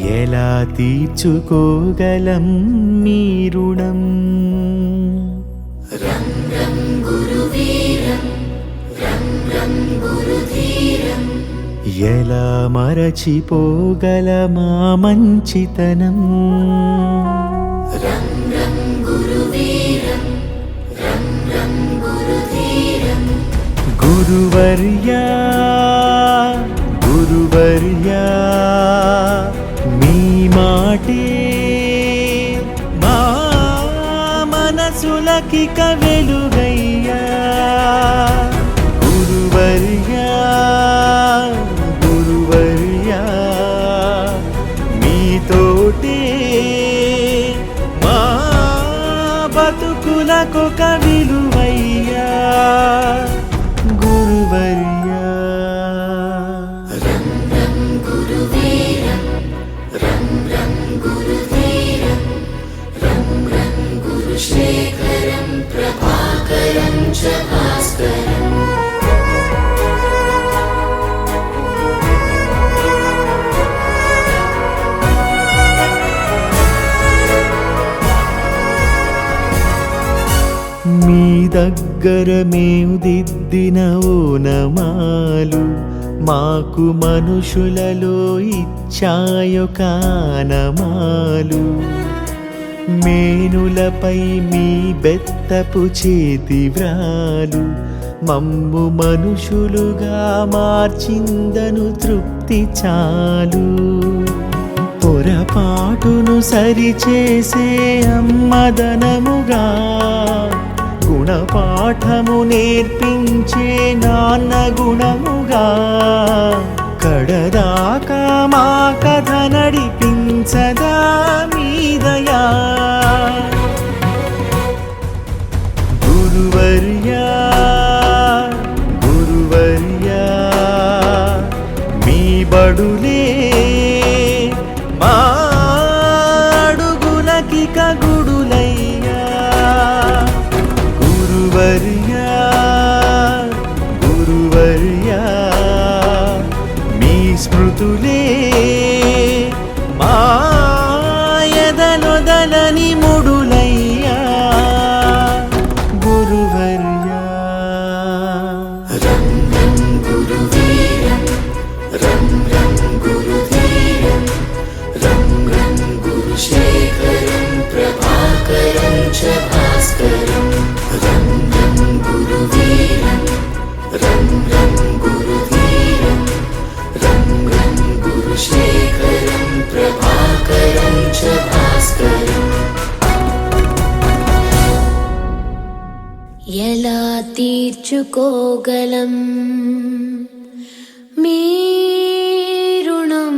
ఎలా తీర్చుకోగలం మీ రుణం? రం రం గురువీరం రం రం గురుధీరం. ఎలా మరచిపోగలమా మంచితనం? రం రం గురువీరం రం రం గురుధీరం. గురువర్యా గురువర్యా మీ మాటే మా మనసులకిక వెలుగయ్యా. గురువర్యా గురువర్యా మీతోటే మా బతుకులకొక విలువయ్యా. గురువర్యా రం రం గురువీరం రం రం గురుధీరం. రం రం గురుశేఖరం ప్రభాకరం చ భాస్కరం. మీ దగ్గర మేము దిద్దిన ఓనమాలు మాకు మనుషులలో ఇచ్చాయొక ఆనమాలు. మేనులపై మీ బెత్తపు చేతి వ్రాలు మమ్ము మనుషులుగా మార్చిందను తృప్తి చాలు. పొరపాటును సరిచేసే అమ్మదనముగా గుణపాఠము నేర్పించే నాన్న గుణముగా కడదాకా మా కథ నడిపించదా మీదయా. గురువర్యా గురువర్యా మీ బడులే మా అడుగులకిక గుడులయ్యా. గురువర్యా గురువర్యా మీ స్మృతులే మా ఎదలొదలని ముడులయ్యా. గురువర్యా రం రం గురువీరం రం రం గురుధీరం. రం రం గురుశేఖరం ప్రభాకరం చ భాస్కరం. రం రం గురువీరం రం రం గురుధీరం. రం రం గురుశేఖరం ప్రభాకరం చ భాస్కరం. ఎలా తీర్చుకోగలం మీ రుణం?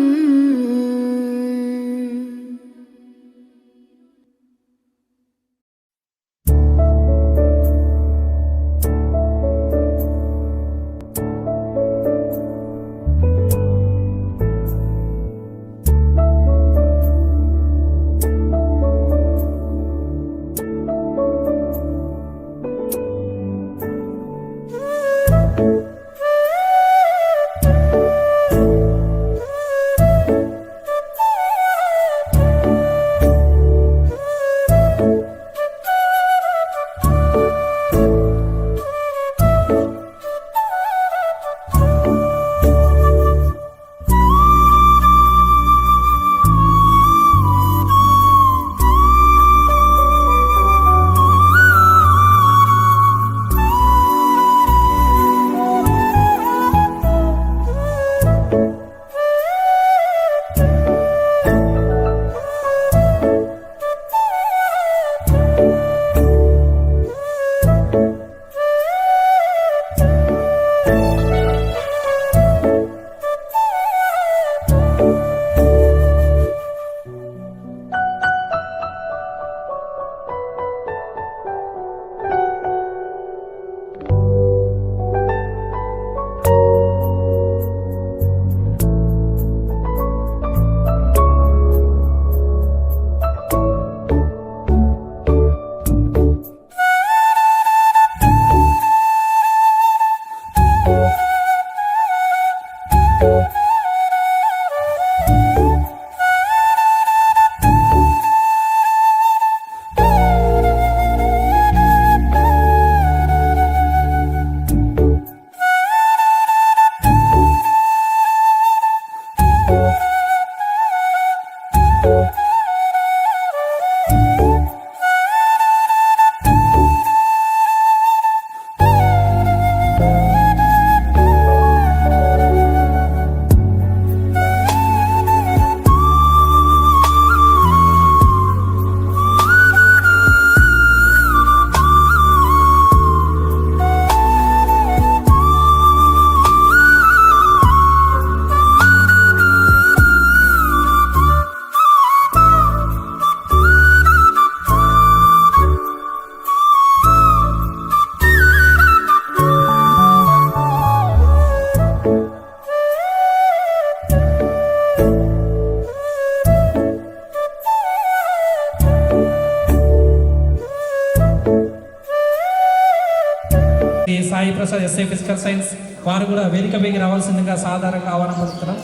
ప్రసాద్ ఎస్ఐ ఫిజికల్ సైన్స్ వారు కూడా వేదిక పైకి రావాల్సిందిగా సాధారణంగా ఆహ్వానం పొందుతున్నాం.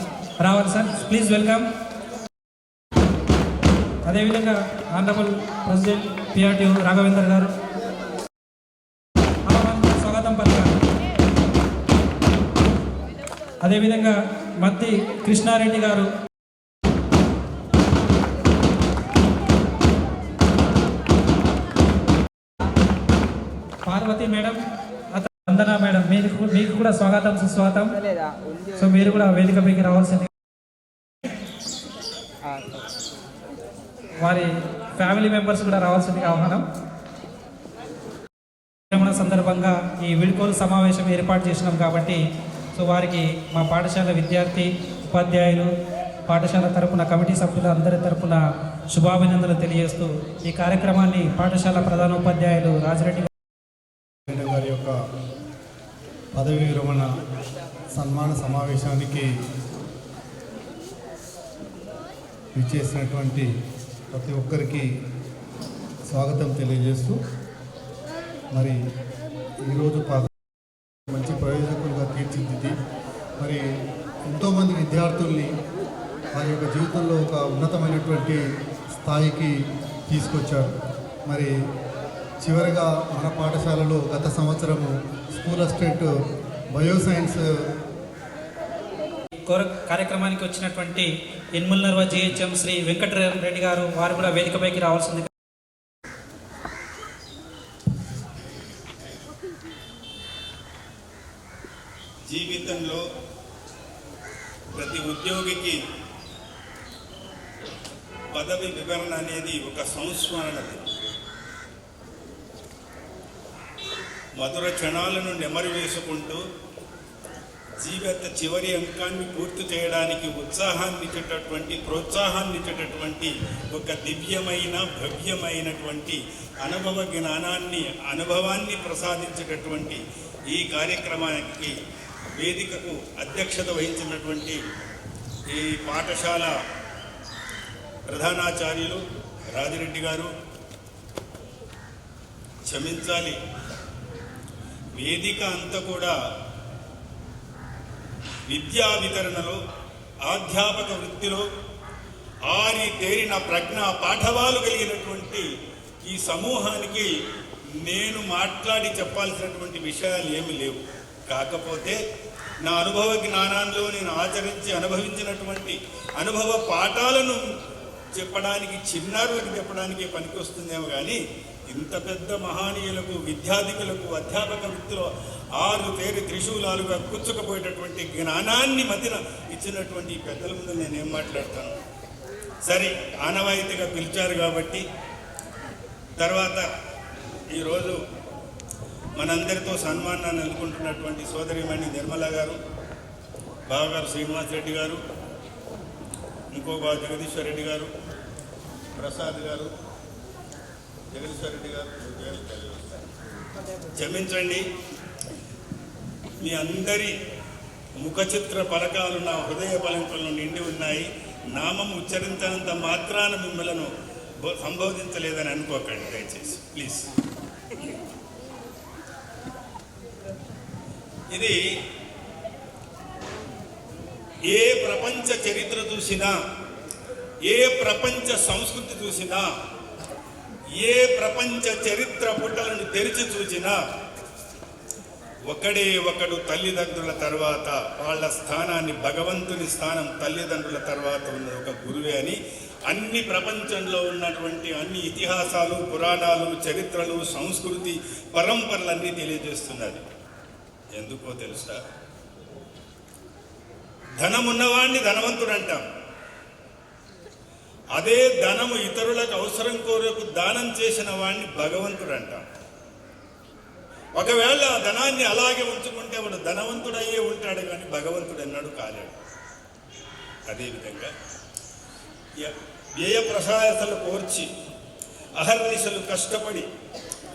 రావాలి సార్, ప్లీజ్ వెల్కమ్. అదేవిధంగా ఆనరబుల్ ప్రెసిడెంట్ పిఆర్టీయూ రాఘవేందర్ గారు స్వాగతం పలికారు. అదేవిధంగా మద్ది కృష్ణారెడ్డి గారు, పార్వతి మేడం, వందన మేడం, మీకు కూడా స్వాగతం సుస్వాగతం. సో మీరు కూడా వేదిక పైకి రావాల్సింది. వారి ఫ్యామిలీ మెంబర్స్ కూడా రావాల్సింది ఆహ్వానం. సందర్భంగా ఈ వీడ్కోలు సమావేశం ఏర్పాటు చేసినాం కాబట్టి సో వారికి మా పాఠశాల విద్యార్థి ఉపాధ్యాయులు పాఠశాల తరపున కమిటీ సభ్యులు అందరి తరపున శుభాభినందనలు తెలియజేస్తూ ఈ కార్యక్రమాన్ని పాఠశాల ప్రధానోపాధ్యాయులు రాజిరెడ్డి గారి యొక్క పదవి విరమణ సన్మాన సమావేశానికి విచ్చేసినటువంటి ప్రతి ఒక్కరికి స్వాగతం తెలియజేస్తూ మరి ఈరోజు మంచి ప్రయోజకులుగా తీర్చిదిద్ది మరి ఎంతోమంది విద్యార్థుల్ని వారి యొక్క జీవితంలో ఒక ఉన్నతమైనటువంటి స్థాయికి తీసుకొచ్చారు. మరి చివరిగా మన పాఠశాలలో గత సంవత్సరము స్కూల్ అసిస్టెంట్ బయోసైన్స్ కార్యక్రమానికి వచ్చినటువంటి ఎన్ముల్నర్వ జిహెచ్ఎం శ్రీ వెంకటరెడ్డి గారు వారు కూడా వేదికపైకి రావాల్సింది. జీవితంలో ప్రతి ఉద్యోగికి పదవి వివరణ అనేది ఒక సంస్మరణది. మధుర క్షణాలను నెమరు వేసుకుంటూ జీవిత చివరి అంకాన్ని పూర్తి చేయడానికి ప్రోత్సాహాన్ని ఇచ్చేటటువంటి ఒక దివ్యమైన భవ్యమైనటువంటి అనుభవ జ్ఞానాన్ని అనుభవాన్ని ప్రసాదించేటటువంటి ఈ కార్యక్రమానికి వేదికకు అధ్యక్షత వహించినటువంటి ఈ పాఠశాల ప్రధానాచార్యులు రాజిరెడ్డి గారు, క్షమించాలి, వేదిక అంతా కూడా విద్యా వితరణలో ఆధ్యాపక వృత్తిలో తేరిన ప్రజ్ఞ పాఠవాలు కలిగినటువంటి ఈ సమూహానికి నేను మాట్లాడి చెప్పాల్సినటువంటి విషయాలు ఏమి లేవు. కాకపోతే నా అనుభవ జ్ఞానంలో నేను ఆచరించి అనుభవించినటువంటి అనుభవ పాఠాలను చెప్పడానికి చిన్నారులకు చెప్పడానికి పనికి వస్తుందేమో కానీ ఇంత పెద్ద మహానీయులకు విద్యార్థికులకు అధ్యాపక వృత్తిలో తేరి త్రిశూలాలుగా కూర్చుకుపోయేటటువంటి జ్ఞానాన్ని మధ్యన ఇచ్చినటువంటి పెద్దల ముందు నేనేం మాట్లాడతాను. సరే, ఆనవాయితీగా పిలిచారు కాబట్టి తర్వాత ఈరోజు మనందరితో సన్మానాన్ని అందుకుంటున్నటువంటి సోదరిమణి నిర్మల గారు, బావగారు శ్రీనివాస్ రెడ్డి గారు, ఇంకో బావ జగదీశ్వర్ రెడ్డి గారు, ప్రసాద్ గారు, జగదీశ్వర్ రెడ్డి గారు, క్షమించండి, మీ అందరి ముఖ చిత్ర పలకాలు నా హృదయ పలంకులను నిండి ఉన్నాయి. నామం ఉచ్చరించినంత మాత్రాన మిమ్మలను సంబోధించలేదని అనుకోకండి దయచేసి, ప్లీజ్. ఇది ఏ ప్రపంచ చరిత్ర చూసినా, ఏ ప్రపంచ సంస్కృతి చూసినా, ఏ ప్రపంచ చరిత్ర పుటలను తెరిచి చూసినా ఒకడు తల్లిదండ్రుల తర్వాత వాళ్ళ స్థానాన్ని, భగవంతుని స్థానం తల్లిదండ్రుల తర్వాత ఉన్నది ఒక గురువే అని అన్ని ప్రపంచంలో ఉన్నటువంటి అన్ని ఇతిహాసాలు, పురాణాలు, చరిత్రలు, సంస్కృతి పరంపరలన్నీ తెలియజేస్తున్నది. ఎందుకో తెలుసా? ధనమున్నవాణ్ణి ధనవంతుడు అంటాం. అదే ధనము ఇతరులకు అవసరం కోరకు దానం చేసిన వాడిని భగవంతుడు అంటాం. ఒకవేళ ఆ ధనాన్ని అలాగే ఉంచుకుంటే వాడు ధనవంతుడయ్యే ఉంటాడు కానీ భగవంతుడు ఎన్నడూ కాలేడు. అదేవిధంగా వ్యయ ప్రసాదతలు కోర్చి అహర్నిశలు కష్టపడి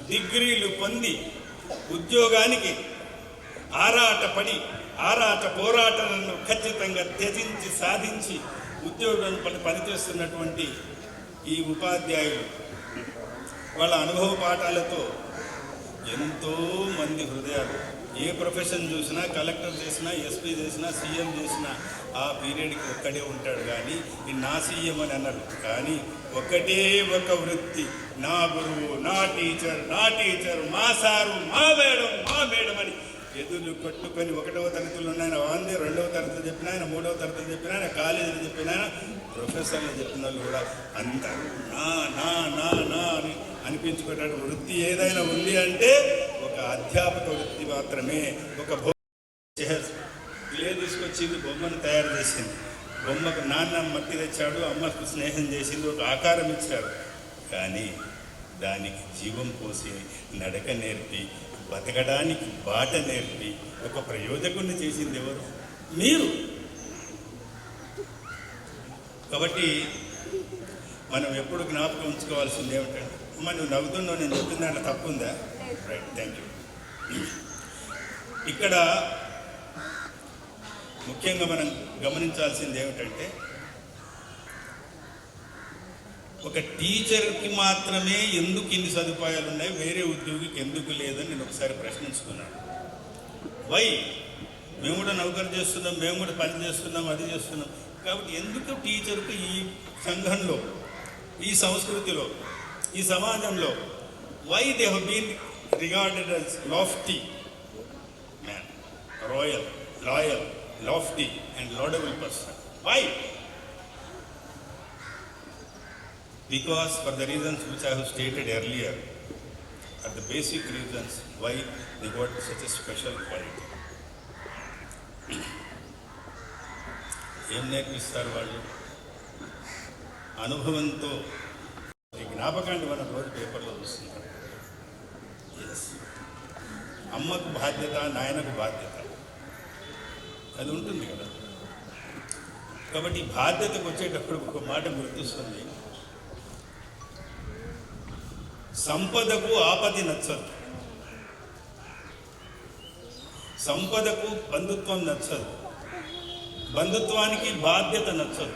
డిగ్రీలు పొంది ఉద్యోగానికి ఆరాట పోరాటాలను ఖచ్చితంగా త్యజించి సాధించి ఉద్యోగం పనిచేస్తున్నటువంటి ఈ ఉపాధ్యాయులు వాళ్ళ అనుభవ పాఠాలతో ఎంతో మంది హృదయాలు ఏ ప్రొఫెషన్ చూసినా, కలెక్టర్ చేసినా, ఎస్పీ చేసినా, సీఎం చేసినా ఆ పీరియడ్కి ఒక్కడే ఉంటాడు. కానీ ఈ నా సీఎం అని అన్నారు. కానీ ఒకటే ఒక వృత్తి, నా గురువు, నా టీచర్, మా సారు, మా మేడం అని ఎదురు కొట్టుకొని 1వ తరగతులు ఉన్నాయన, 2వ తరగతులు చెప్పిన ఆయన, 3వ తరగతులు చెప్పిన ఆయన, కాలేజీలు చెప్పిన ఆయన, ప్రొఫెసర్లు చెప్పిన వాళ్ళు కూడా అందరూ నా నా నా నా అని అనిపించుకునే వృత్తి ఏదైనా ఉంది అంటే ఒక అధ్యాపక వృత్తి మాత్రమే. ఒక క్లే తీసుకొచ్చింది, బొమ్మను తయారు చేసింది. బొమ్మకు నాన్న మట్టి తెచ్చాడు, అమ్మకు స్నేహం చేసింది, ఒక ఆకారం ఇచ్చాడు. కానీ దానికి జీవం పోసి నడక నేర్పి, బతకడానికి బాట నేర్పి ఒక ప్రయోజకుడిని చేసింది ఎవరు? మీరు. కాబట్టి మనం ఎప్పుడు జ్ఞాపకం ఉంచుకోవాల్సింది ఏమిటంటే, అమ్మ నువ్వు నవ్వుతున్నావు, నేను చెప్పిన దాంట్లో తప్పు ఉందా? Right, thank you. ఇక్కడ ముఖ్యంగా మనం గమనించాల్సింది ఏమిటంటే, ఒక టీచర్కి మాత్రమే ఎందుకు ఇన్ని సదుపాయాలు ఉన్నాయి, వేరే ఉద్యోగికి ఎందుకు లేదని నేను ఒకసారి ప్రశ్నించుకున్నాను. వై? మేము కూడా నౌకరు చేస్తున్నాం, మేము కూడా పని చేస్తున్నాం, అది చేస్తున్నాం. కాబట్టి ఎందుకు టీచర్కు ఈ సంఘంలో, ఈ సంస్కృతిలో, ఈ సమాజంలో why they have been regarded as lofty man, royal, loyal, lofty and laudable person? Why? Because for the reasons which I have stated earlier, are the basic reasons why they got such a special quality. ఏం నేర్పిస్తారు వాళ్ళు? అనుభవంతో. ఈ జ్ఞాపకాన్ని మనం రోజు పేపర్లో చూస్తున్నాం. Yes, అమ్మకు బాధ్యత, నాయనకు బాధ్యత అది ఉంటుంది కదా. కాబట్టి బాధ్యతకు వచ్చేటప్పుడు ఒక మాట గుర్తొస్తుంది, సంపదకు ఆపది నచ్చదు, సంపదకు బంధుత్వం నచ్చదు, బంధుత్వానికి బాధ్యత నచ్చదు,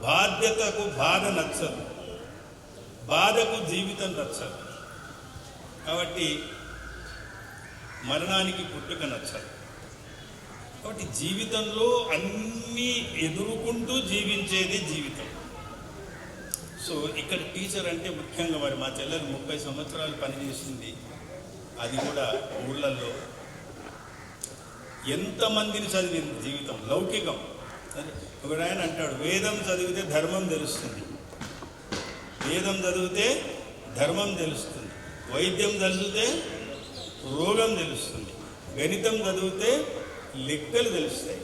బాధ్యతకు బాధ నచ్చదు, బాధకు జీవితం నచ్చదు. కాబట్టి మరణానికి పుట్టుక నచ్చదు. కాబట్టి జీవితంలో అన్నీ ఎదుర్కొంటూ జీవించేది జీవితం. సో ఇక్కడ టీచర్ అంటే ముఖ్యంగా మరి మా చెల్లెలు 30 సంవత్సరాలు పనిచేసింది. అది కూడా ఊళ్ళల్లో ఎంతమందిని చదివింది జీవితం, లౌకికం. ఒక ఆయన అంటాడు, వేదం చదివితే ధర్మం తెలుస్తుంది, వేదం చదివితే ధర్మం తెలుస్తుంది, వైద్యం చదివితే రోగం తెలుస్తుంది, గణితం చదివితే లెక్కలు తెలుస్తాయి.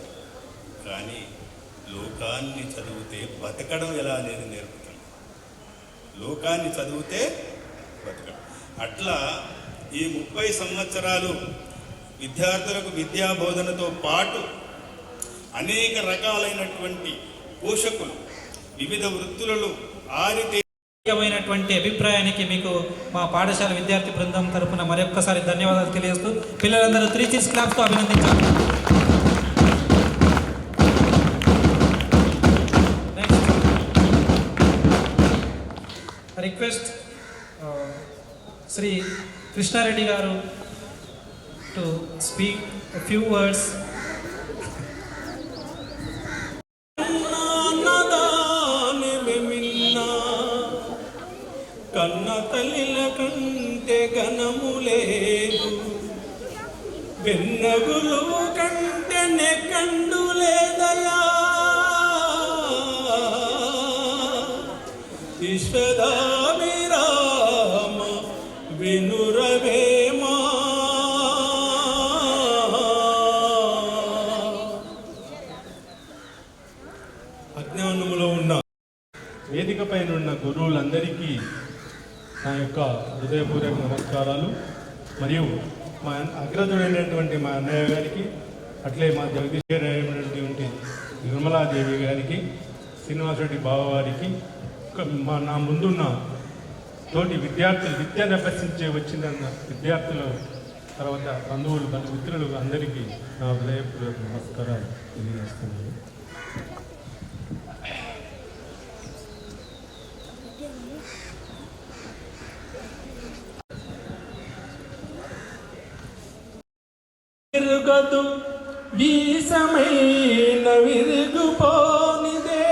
కానీ లోకాన్ని చదివితే బతకడం ఎలా అనేది నేర్పుతుంది. లోకాన్ని చదివితే బతకడం. అట్లా ఈ 30 సంవత్సరాలు విద్యార్థులకు విద్యా బోధనతో పాటు అనేక రకాలైనటువంటి పోషకులు వివిధ వృత్తులలో ఆరితేమైనటువంటి అభిప్రాయానికి మీకు మా పాఠశాల విద్యార్థి బృందం తరపున మరొక్కసారి ధన్యవాదాలు తెలియజేస్తూ పిల్లలందరూ 3 cheers క్లాప్స్తో అభినందించాలి. రిక్వెస్ట్ శ్రీ కృష్ణారెడ్డి గారు to speak a few words. కన్న తల్లిల కంటే ఘనము లేదు, వెన్నగులు కంటే నెకండు లేదయా, విశ్వదాభిరామ వినురవేమా. అజ్ఞానములో ఉన్న వేదిక పైన ఉన్న గురువులందరికీ నా యొక్క హృదయపూర్వక నమస్కారాలు. మరియు మా అగ్రజుడైనటువంటి మా అన్నయ్య గారికి, అట్లే మా జగదీశ్వరైనటువంటి నిర్మలాదేవి గారికి, శ్రీనివాసరెడ్డి బావవారికి, నా ముందున్న తోటి విద్యార్థులు, విద్యను అభ్యసించే వచ్చిన విద్యార్థులు, తర్వాత బంధువులు, మిత్రులు అందరికీ నా హృదయపూర్వక నమస్కారాలు తెలియజేస్తున్నాను. విరుగదు వీసమైన విరుగుపోనిదే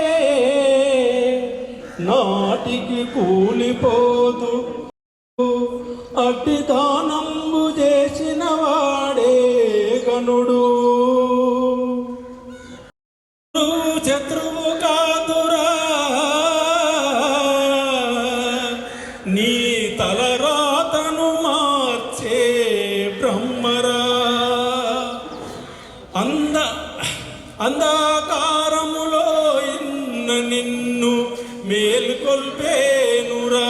నాటికి కూలిపోదు అట్టి దానంబు చేసిన వాడే గనుడు శత్రువు కాదురా నీ తలరాతను మార్చే బ్రహ్మరా అంధకారములో ఇన్న నిన్ను మేల్కొల్పేనురా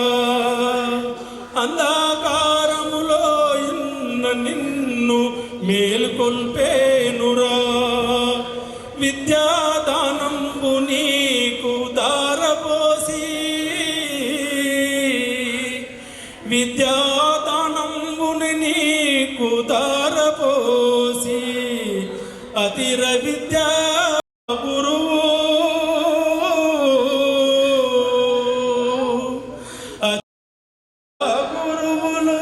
అంధకారములో ఇన్న నిన్ను మేల్కొల్పేనురా విద్యాదానంబు నీకు దారపోసి విద్యాదానంబుని నీకు దారపోసి అతిర విద్యా గురువు గురువులు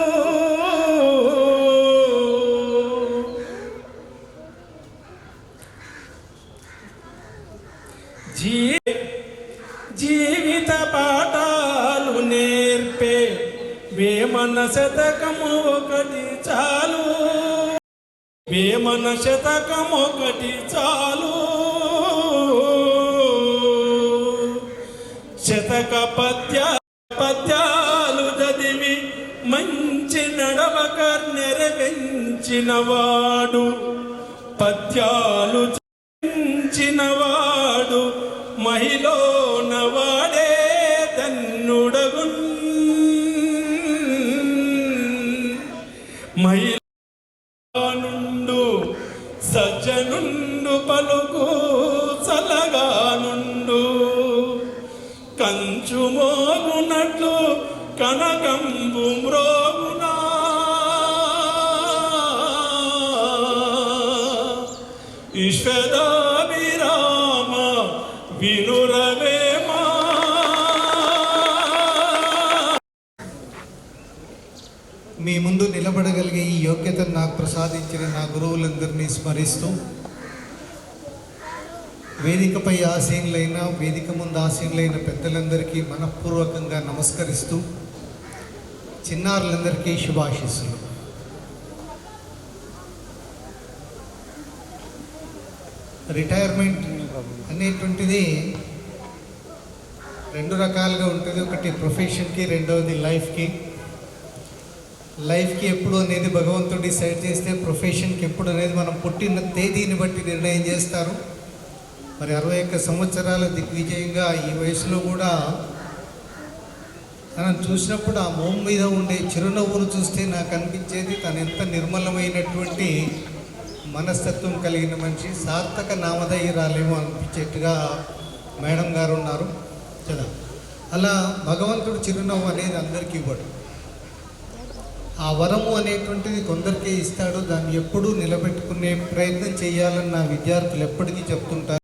జీవిత పాఠాలు నేర్పే వేమన శతకము ఒకటి చాలు వేమన శతకం ఒకటి చాలు శతక పద్యాలు చదివి మంచి నడవక నెరవేర్చినవాడు పద్యాలు చిన్నవాడు మహిళన వాడే తన్నుడగున్ మహిళనుండు సజ్జనుండు పలుకు సలగానుండు కంచు మోగునట్లు కనకంబు మ్రోగునా ఈశ్వరాభిరామ వినురవేమా మీ ముందు నిలబడగలిగే ఈ యోగ్యతను నాకు ప్రసాదించిన నా గురువులందరినీ స్మరిస్తూ వేదికపై ఆసీనులైన వేదిక ముందు ఆసీనులైన పెద్దలందరికీ మనఃపూర్వకంగా నమస్కరిస్తూ చిన్నారులందరికీ శుభాశీస్సులు. రిటైర్మెంట్ అనేటువంటిది రెండు రకాలుగా ఉంటుంది. ఒకటి ప్రొఫెషన్కి, రెండవది లైఫ్కి ఎప్పుడు అనేది భగవంతుడు డిసైడ్ చేస్తే ప్రొఫెషన్కి ఎప్పుడు అనేది మనం పుట్టిన తేదీని బట్టి నిర్ణయం చేస్తారు. మరి 61 సంవత్సరాల దిగ్విజయంగా ఈ వయసులో కూడా తనను చూసినప్పుడు ఆ మొహం మీద ఉండే చిరునవ్వును చూస్తే నాకు అనిపించేది తను ఎంత నిర్మలమైనటువంటి మనస్తత్వం కలిగిన మనిషి, సార్థక నామధేయురాలేమో అనిపించేట్టుగా మేడం గారు ఉన్నారు కదా. అలా భగవంతుడు చిరునవ్వు అనేది అందరికీ ఇవ్వడు. ఆ వరము అనేటువంటిది కొందరికే ఇస్తాడు. దాన్ని ఎప్పుడూ నిలబెట్టుకునే ప్రయత్నం చేయాలని నా విద్యార్థులు ఎప్పటికీ చెప్తుంటారు.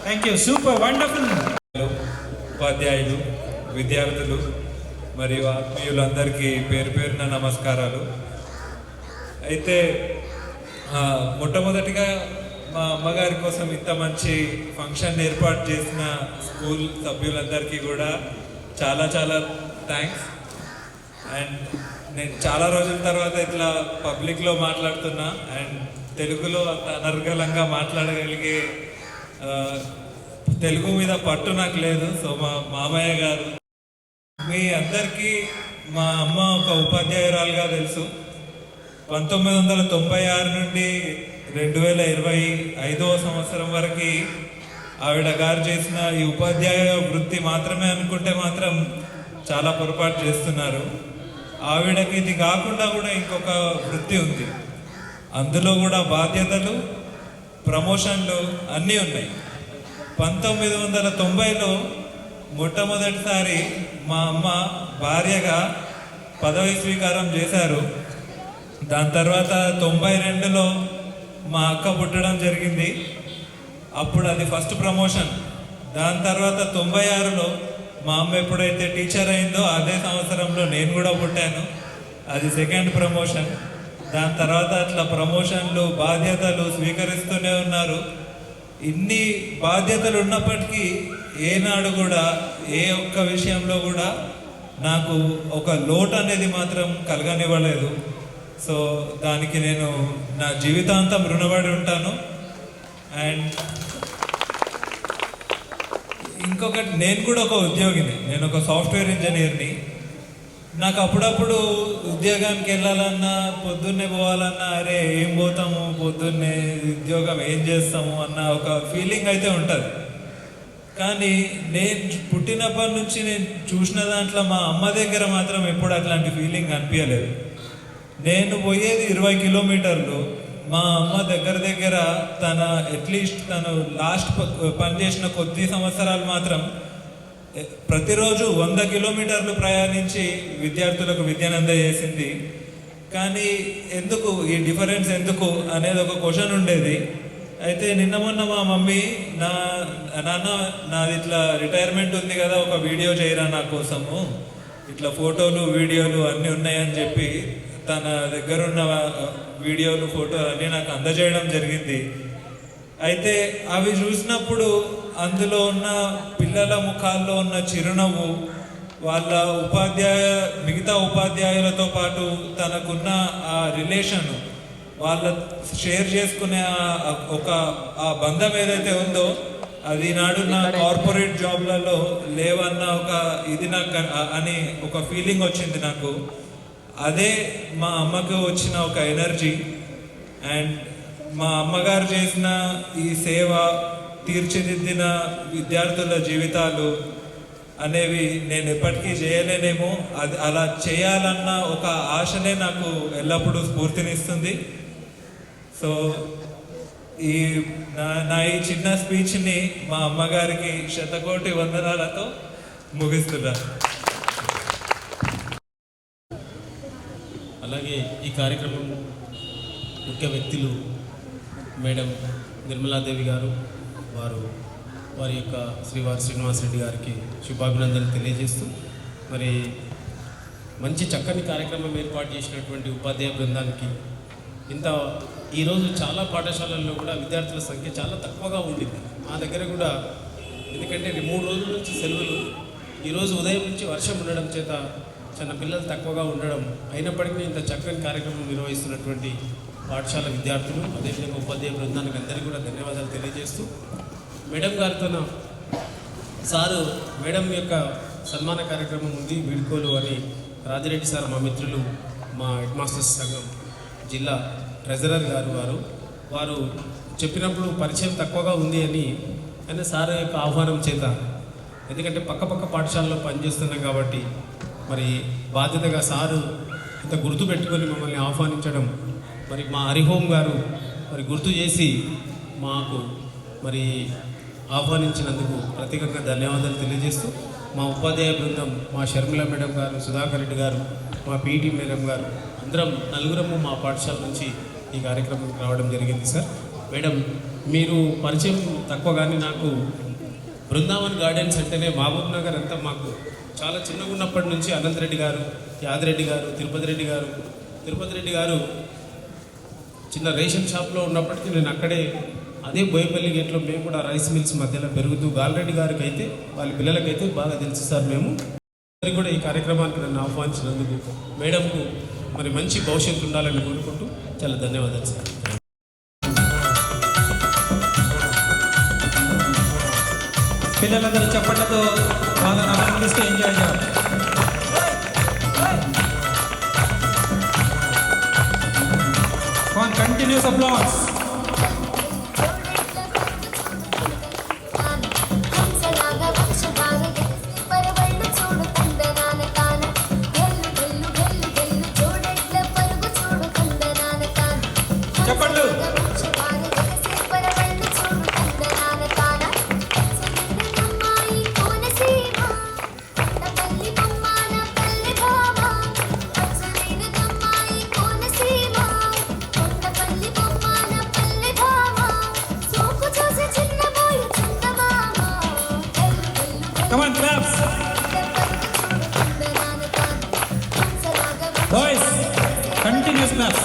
Thank you, super wonderful. ఉపాధ్యాయులు, విద్యార్థులు మరియు ఆత్మీయులందరికీ పేరు పేరున నమస్కారాలు. అయితే మొట్టమొదటిగా మా అమ్మగారి కోసం ఇంత మంచి ఫంక్షన్ ఏర్పాటు చేసిన స్కూల్ సభ్యులందరికీ కూడా చాలా చాలా థ్యాంక్స్. అండ్ నేను చాలా రోజుల తర్వాత ఇట్లా పబ్లిక్లో మాట్లాడుతున్నా అండ్ తెలుగులో అనర్గళంగా మాట్లాడగలిగే తెలుగు మీద పట్టు నాకు లేదు. సో మా మామయ్య గారు, మీ అందరికీ మా అమ్మ ఒక ఉపాధ్యాయురాలుగా తెలుసు. 1996 నుండి 2025వ సంవత్సరం వరకు ఆవిడ గారు చేసిన ఈ ఉపాధ్యాయ వృత్తి మాత్రమే అనుకుంటే మాత్రం చాలా పొరపాటు చేస్తున్నారు. ఆవిడకి ఇది కాకుండా కూడా ఇంకొక వృత్తి ఉంది. అందులో కూడా బాధ్యతలు, ప్రమోషన్లు అన్నీ ఉన్నాయి. 1990లో మొట్టమొదటిసారి మా అమ్మ భార్యగా పదవి స్వీకారం చేశారు. దాని తర్వాత 92లో మా అక్క పుట్టడం జరిగింది. అప్పుడు అది ఫస్ట్ ప్రమోషన్. దాని తర్వాత 96లో మా అమ్మ ఎప్పుడైతే టీచర్ అయిందో అదే సంవత్సరంలో నేను కూడా పుట్టాను. అది సెకండ్ ప్రమోషన్. దాని తర్వాత అట్లా ప్రమోషన్లు, బాధ్యతలు స్వీకరిస్తూనే ఉన్నారు. ఇన్ని బాధ్యతలు ఉన్నప్పటికీ ఏనాడు కూడా ఏ ఒక్క విషయంలో కూడా నాకు ఒక లోటు అనేది మాత్రం కలగనివ్వలేదు. సో దానికి నేను నా జీవితాంతం రుణపడి ఉంటాను. అండ్ ఇంకొకటి, నేను కూడా ఒక ఉద్యోగిని, నేను ఒక సాఫ్ట్వేర్ ఇంజనీర్ని. నాకు అప్పుడప్పుడు ఉద్యోగానికి వెళ్ళాలన్నా, పొద్దున్నే పోవాలన్నా, అరే ఏం పోతాము పొద్దున్నే, ఉద్యోగం ఏం చేస్తాము అన్న ఒక ఫీలింగ్ అయితే ఉంటుంది. కానీ నేను పుట్టినప్పటి నుంచి నేను చూసిన దాంట్లో మా అమ్మ దగ్గర మాత్రం ఎప్పుడు అట్లాంటి ఫీలింగ్ అనిపించలేదు. నేను పోయేది 20 కిలోమీటర్లు. మా అమ్మ దగ్గర తన అట్లీస్ట్ తను లాస్ట్ పనిచేసిన కొద్ది సంవత్సరాలు మాత్రం ప్రతిరోజు 100 కిలోమీటర్లు ప్రయాణించి విద్యార్థులకు విద్యను అందజేసింది. కానీ ఎందుకు ఈ డిఫరెన్స్ ఎందుకు అనేది ఒక క్వశ్చన్ ఉండేది. అయితే నిన్న మొన్న మా మమ్మీ, నాన్న నాది ఇట్లా రిటైర్మెంట్ ఉంది కదా, ఒక వీడియో చేయరా నా కోసము, ఇట్లా ఫోటోలు వీడియోలు అన్నీ ఉన్నాయని చెప్పి తన దగ్గర ఉన్న వీడియోలు, ఫోటోలు అన్నీ నాకు అందజేయడం జరిగింది. అయితే అవి చూసినప్పుడు అందులో ఉన్న పిల్లల ముఖాల్లో ఉన్న చిరునవ్వు, వాళ్ళ మిగతా ఉపాధ్యాయులతో పాటు తనకున్న ఆ రిలేషన్, వాళ్ళ షేర్ చేసుకునే ఆ బంధం ఏదైతే ఉందో అది నాడు నా కార్పొరేట్ జాబ్లలో లేవన్న ఒక ఇది నాకు అని ఒక ఫీలింగ్ వచ్చింది నాకు. అదే మా అమ్మకు వచ్చిన ఒక ఎనర్జీ. అండ్ మా అమ్మగారు చేసిన ఈ సేవ, తీర్చిదిద్దిన విద్యార్థుల జీవితాలు అనేవి నేను ఎప్పటికీ చేయలేనేమో. అది అలా చేయాలన్న ఒక ఆశనే నాకు ఎల్లప్పుడూ స్ఫూర్తినిస్తుంది. సో నా ఈ చిన్న స్పీచ్ని మా అమ్మగారికి శతకోటి వందనాలతో ముగిస్తున్నాను. అలాగే ఈ కార్యక్రమం ముఖ్య వ్యక్తులు మేడం నిర్మలాదేవి గారు, వారి యొక్క శ్రీవారి శ్రీనివాసరెడ్డి గారికి శుభాభినందనలు తెలియజేస్తూ, మరి మంచి చక్కని కార్యక్రమం ఏర్పాటు చేసినటువంటి ఉపాధ్యాయ బృందానికి ఈరోజు చాలా పాఠశాలల్లో కూడా విద్యార్థుల సంఖ్య చాలా తక్కువగా ఉండింది. మా దగ్గర కూడా ఎందుకంటే 3 రోజుల నుంచి సెలవులు, ఈరోజు ఉదయం నుంచి వర్షం ఉండడం చేత చిన్న పిల్లలు తక్కువగా ఉండడం, అయినప్పటికీ ఇంత చక్కని కార్యక్రమం నిర్వహిస్తున్నటువంటి పాఠశాల విద్యార్థులు, అదేవిధంగా ఉపాధ్యాయ బృందానికి అందరికీ కూడా ధన్యవాదాలు తెలియజేస్తూ, మేడం గారితో సారు మేడం యొక్క సన్మాన కార్యక్రమం ఉంది వీడ్కోలు అని రాజిరెడ్డి సార్, మా మిత్రులు, మా హెడ్ మాస్టర్స్ సంఘం జిల్లా ట్రెజరర్ గారు వారు చెప్పినప్పుడు పరిచయం తక్కువగా ఉంది అని సార్ యొక్క ఆహ్వానం చేత, ఎందుకంటే పక్క పాఠశాలలో పనిచేస్తున్నాం కాబట్టి మరి బాధ్యతగా సారు ఇంత గుర్తు పెట్టుకొని మమ్మల్ని ఆహ్వానించడం, మరి మా హరిహోం గారు మరి గుర్తు చేసి మాకు మరి ఆహ్వానించినందుకు ప్రత్యేకంగా ధన్యవాదాలు తెలియజేస్తూ, మా ఉపాధ్యాయ బృందం, మా షర్మిల మేడం గారు, సుధాకర్ రెడ్డి గారు, మా పీటీ మేడం గారు, అందరం నలుగురము మా పాఠశాల నుంచి ఈ కార్యక్రమానికి రావడం జరిగింది. సార్ మేడం, మీరు పరిచయం తక్కువ కానీ నాకు బృందావన్ గార్డెన్స్ అంటేనే మహబూబ్ నగర్ అంతా మాకు చాలా చిన్నగా ఉన్నప్పటి నుంచి అనంతరెడ్డి గారు, యాదిరెడ్డి గారు, తిరుపతి రెడ్డి గారు చిన్న రేషన్ షాప్లో ఉన్నప్పటికీ నేను అక్కడే అదే బోయపల్లి గేట్లో మేము కూడా రైస్ మిల్స్ మధ్యలో పెరుగుతూ గాలిరెడ్డి గారికి అయితే వాళ్ళ పిల్లలకైతే బాగా తెలుసు సార్. మేము మరి కూడా ఈ కార్యక్రమానికి నన్ను ఆహ్వానించినందుకు మేడంకు మరి మంచి భవిష్యత్తు ఉండాలని కోరుకుంటూ చాలా ధన్యవాదాలు సార్. పిల్లలందరూ చప్పట్లతో వాళ్ళని అభినందిస్తూ ఎంజాయ్ చేయాలి. Continuous applause. చెప్పండి. Come on, claps. Boys, continuous claps.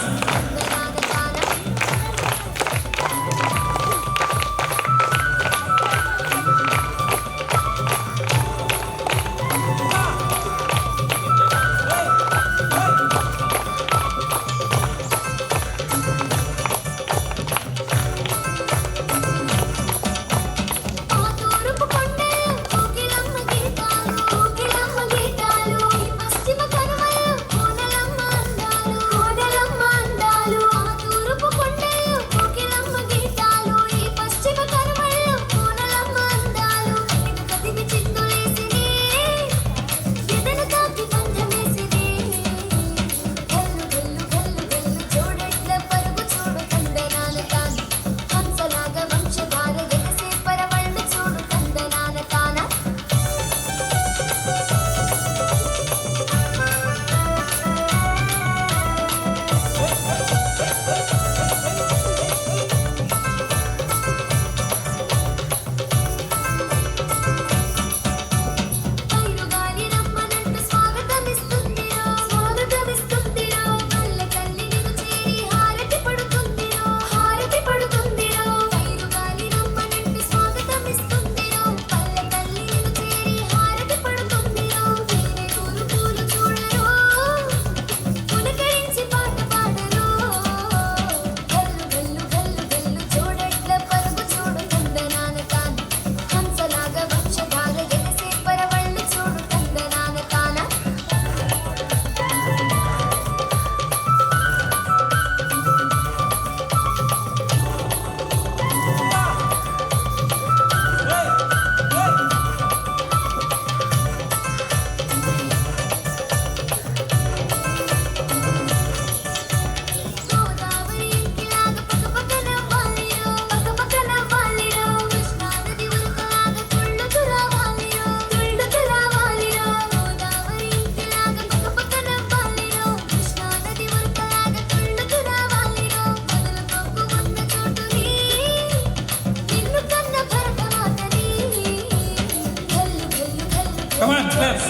Come on, claps.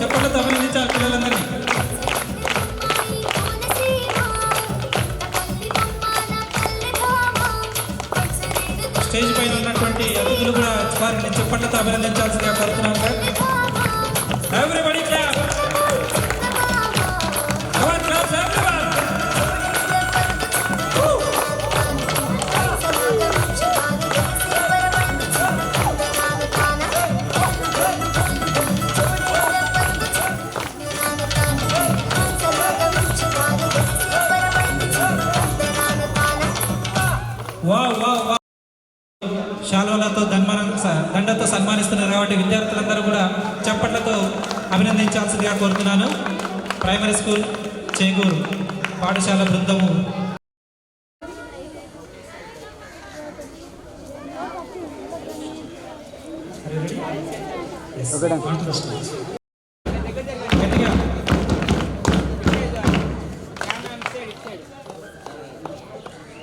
చప్పట్లతో అభినందించాలి పిల్లలందరినీ. స్టేజ్ పైన ఉన్నటువంటి అతిథులు కూడా వారిని చప్పట్లతో అభినందించాల్సిందిగా కోరుతున్నాను sir. Everybody clap. Come on, claps everyone. శాలువలతో దండతో సన్మానిస్తున్నారు కాబట్టి విద్యార్థులందరూ కూడా చప్పట్లతో అభినందించాల్సిందిగా కోరుతున్నాను. ప్రైమరీ స్కూల్ చేగూరు పాఠశాల బృందము గట్టిగా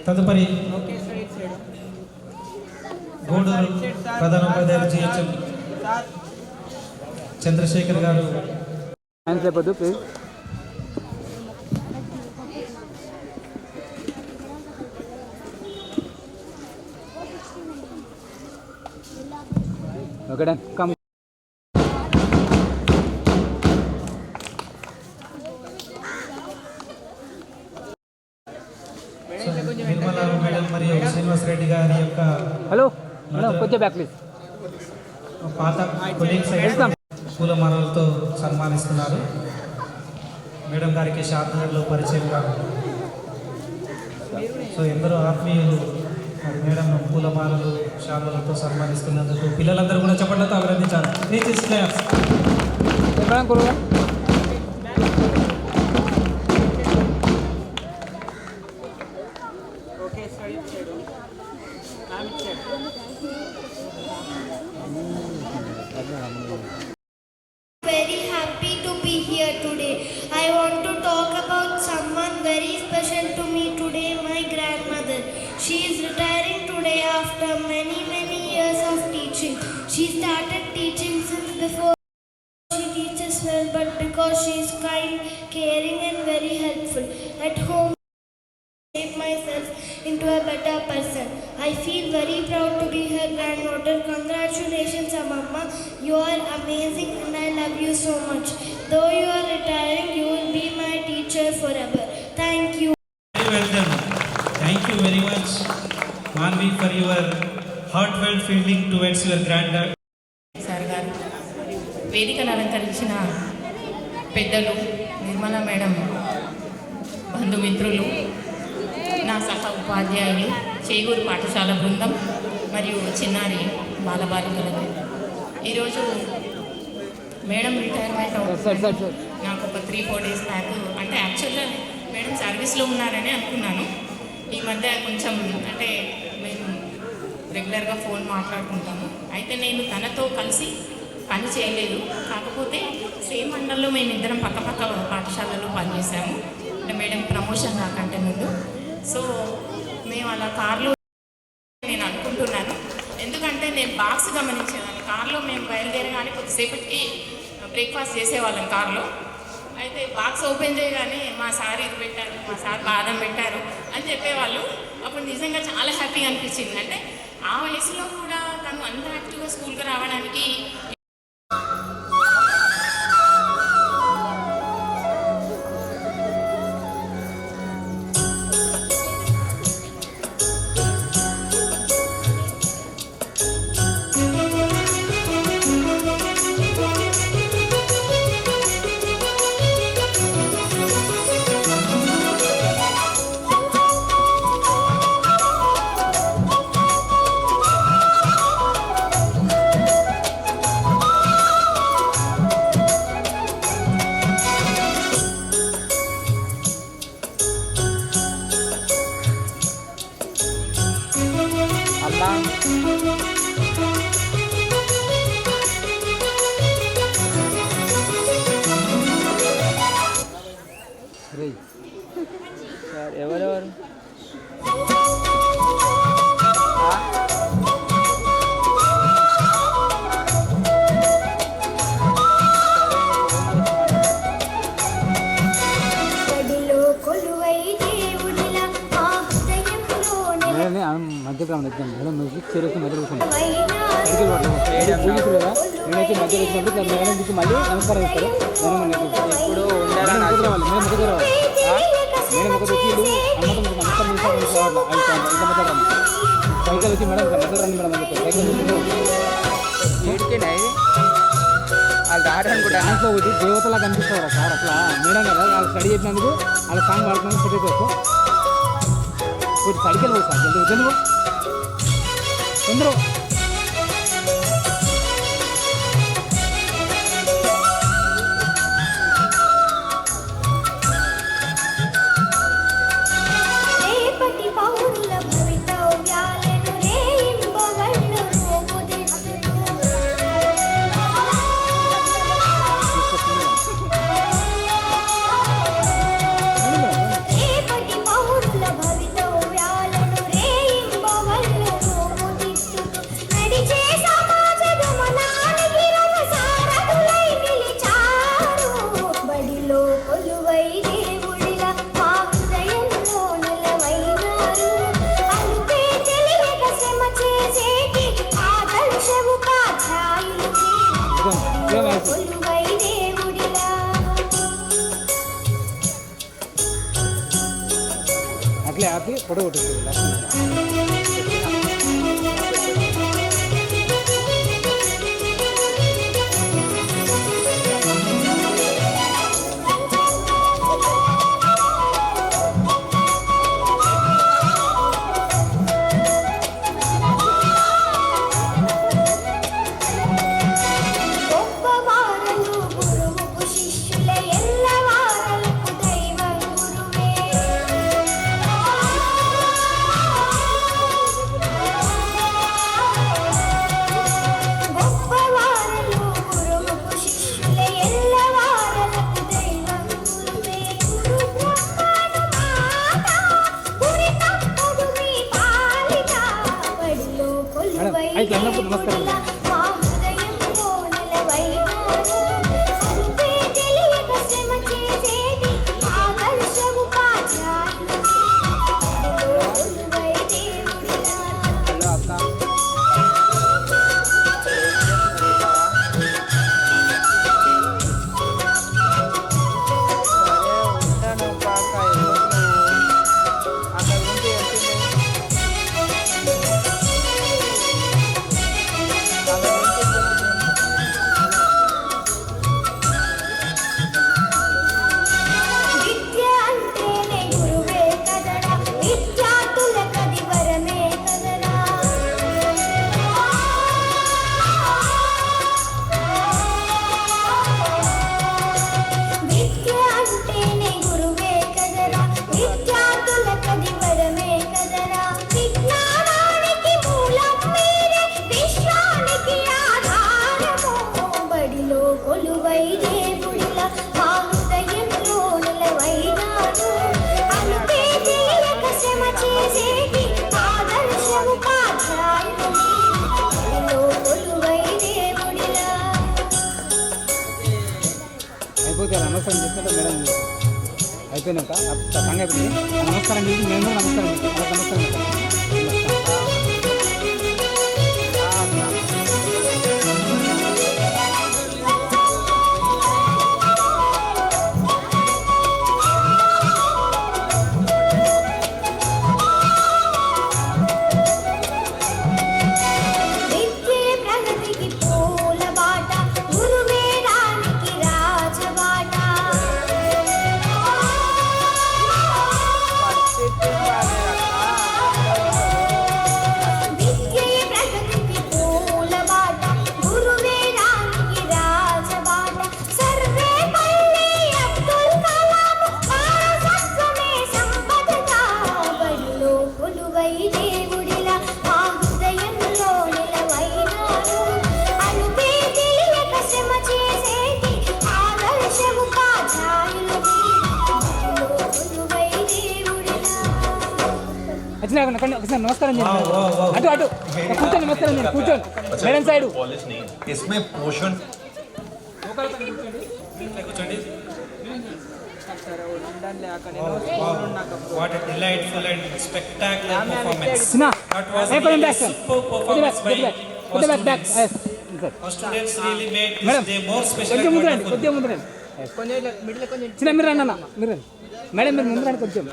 తదుపరి గూడూరు ప్రధాన ఉపాధ్యాయులు జిహెచ్ఎం చంద్రశేఖర్ గారు please. Okay done come. Nirmala madam మరియు శ్రీనివాస్ రెడ్డి గారి యొక్క హలో మేడం కొంచెం బ్యాక్ ప్లీజ్. పాత కొలీగ్స్ పూలమాలలతో సన్మానిస్తున్నారు. మేడం గారికి షాద్నగర్లో పరిచయంగా సో ఎందరో ఆత్మీయులు మరి మేడంను పూలమాలలు శాలువలతో సన్మానిస్తున్నందుకు పిల్లలందరూ కూడా చెప్పడంతో అభినందించారు. మేడం కొడుకు Very happy to be here today. I want to talk about someone very special to me today, my grandmother. She is retiring today after many years of teaching. She started teaching since before. She teaches well, but because she is kind, caring and very helpful. At home, I shape myself into a better person. I feel very proud to be her granddaughter. Congratulations, Amma. You are amazing and I love you so much. Though you are retiring, you will be my teacher forever. Thank you. Very well done. Thank you very much, Manvi, for your heartfelt feeling towards your granddaughter. Sir గారు, వేదికను అలంకరించిన పెద్దలు, Nirmala madam బంధుమిత్రులు, నా సహ ఉపాధ్యాయులు, చేగూరు పాఠశాల బృందం మరియు చిన్నారి బాలబాలికలకు ఈరోజు మేడం రిటైర్మెంట్ నాకు ఒక 3-4 డేస్ బ్యాక్, అంటే యాక్చువల్గా మేడం సర్వీస్లో ఉన్నారని అనుకున్నాను. ఈ మధ్య కొంచెం అంటే మేము రెగ్యులర్గా ఫోన్ మాట్లాడుకుంటాము. అయితే నేను తనతో కలిసి పని చేయలేదు. కాకపోతే సేమ్ మండలంలో మేము ఇద్దరం పక్క పాఠశాలలో పనిచేసాము. అంటే మేడం ప్రమోషన్ నాకంటే ముందు. సో మేము అలా కార్లో నేను అనుకుంటున్నాను. ఎందుకంటే నేను బాక్స్ గమనించేదాన్ని. కార్లో మేము బయలుదేరగానే కొద్దిసేపటికి బ్రేక్ఫాస్ట్ చేసేవాళ్ళం కార్లో. అయితే బాక్స్ ఓపెన్ చేయగానే మా సార్ ఇది పెట్టారు, మా సార్ బాదం పెట్టారు అని చెప్పేవాళ్ళు. అప్పుడు నిజంగా చాలా హ్యాపీగా అనిపించింది. అంటే ఆ వయసులో కూడా తను అంత యాక్టివ్గా స్కూల్కి రావడానికి ఎవరెవరు మధ్యప్రమాణం ఎగ్జామ్ మేడం మ్యూజిక్ సీరియస్ మధ్య కూర్చుంది కదా నేనైతే మధ్య వచ్చినప్పుడు మేడం చూసి మళ్ళీ నమస్కారం ఇస్తారు. ఇప్పుడు మేడం మధ్య రావాలి, మేడం మధ్య రావాలి, మేడం ఒక వచ్చి అమ్మతో నమస్కారం చేస్తారు. సైకిల్ వచ్చి మేడం మధ్య రండి మేడం అని సైకిల్ డాన్స్లో వచ్చి దేవతలా కనిపిస్తారు సార్. అట్లా మేడం కదా వాళ్ళు స్టడీ చెప్పినందుకు వాళ్ళ సాంగ్ పాడుతున్నందుకు ఫోటో కోసం కొంచెం సైకిల్ పోయి సార్ జల్దీ జల్దీ అందరూ భవితవ్యాలను అట్లే ఆపి ఫోటో కొట్టేస్తుంది గొప్పవారలు గురువుకు శిష్యుల ఎల్లవారలకు దైవం గురువే. గొప్పవారలు గురువుకు శిష్యుల ఎల్లవారలకు దైవం గురువే. గురు బ్రహ్మను మాట గురి తప్పదు మీ పాలిట. బడిలో కొలువై అయితే అన్నప్పుడు నమస్కారం. మా హృదయంలో నిలవైనారు. అంతే తెలియక శ్రమ చేసేటి ఆదర్శ ఉపాధ్యాయులు. కొలువై దేవుడిలా. విద్య అంటేనే గురువే కదరా, విద్యార్థులకది వరమే కదరా. విద్య అంటేనే గురువే కదరా, విద్యార్థులకది వరమే కదరా. విజ్ఞానానికి మూలం మీరే, విశ్వానికి ఆధారము. బడిలో కొలువై దేవుడిలా మా హృదయంలో నిలవైనాడు. అంతే తెలియక శ్రమ చేసేటి ఆదర్శ ఉపాధ్యాయులు. బడిలో కొలువై దేవుడిలా. అయిపోతే నమస్కారం చెప్తే మేడం అయిపోయినాక సంగ అయిపోయింది నమస్కారం చేసి మేము కూడా నమస్కారం చెప్తాం నమస్కారం విద్యే ప్రగతికి పూల బాట, గురువే రానికి రాజబాట. విద్యే ప్రగతికి పూల బాట, గురువే రానికి రాజబాట. సర్వేపల్లి అబ్దుల్ కలాం వారసత్వమే సంపదగా. బడిలో కొలువై దేవుడిలా మా హృదయంలో నిలవైనారు. అంతే తెలియక శ్రమ చేసేటి ఆదర్శ ఉపాధ్యాయులు. బడిలో కొలువై దేవుడిలా. వచ్చినా ఒకసారి నమస్కారం చేయండి అటు అటు కూర్చోండి నమస్కారం చేయండి కూర్చోండి మేడం సైడ్ इसमें पोषण కూర్చోండి. What a delightful and spectacular performance. చిన్న That was కొంచెం really back sir superb performance by కొద్దిగా our back students. Our students really made this madam day more special కొద్దిగా and ముందు రండి wonderful. కొద్దిగా ముందు రండి చిన్న మీరు రండి అన్న మీరు రండి మేడం మీరు ముందు రండి కొంచెం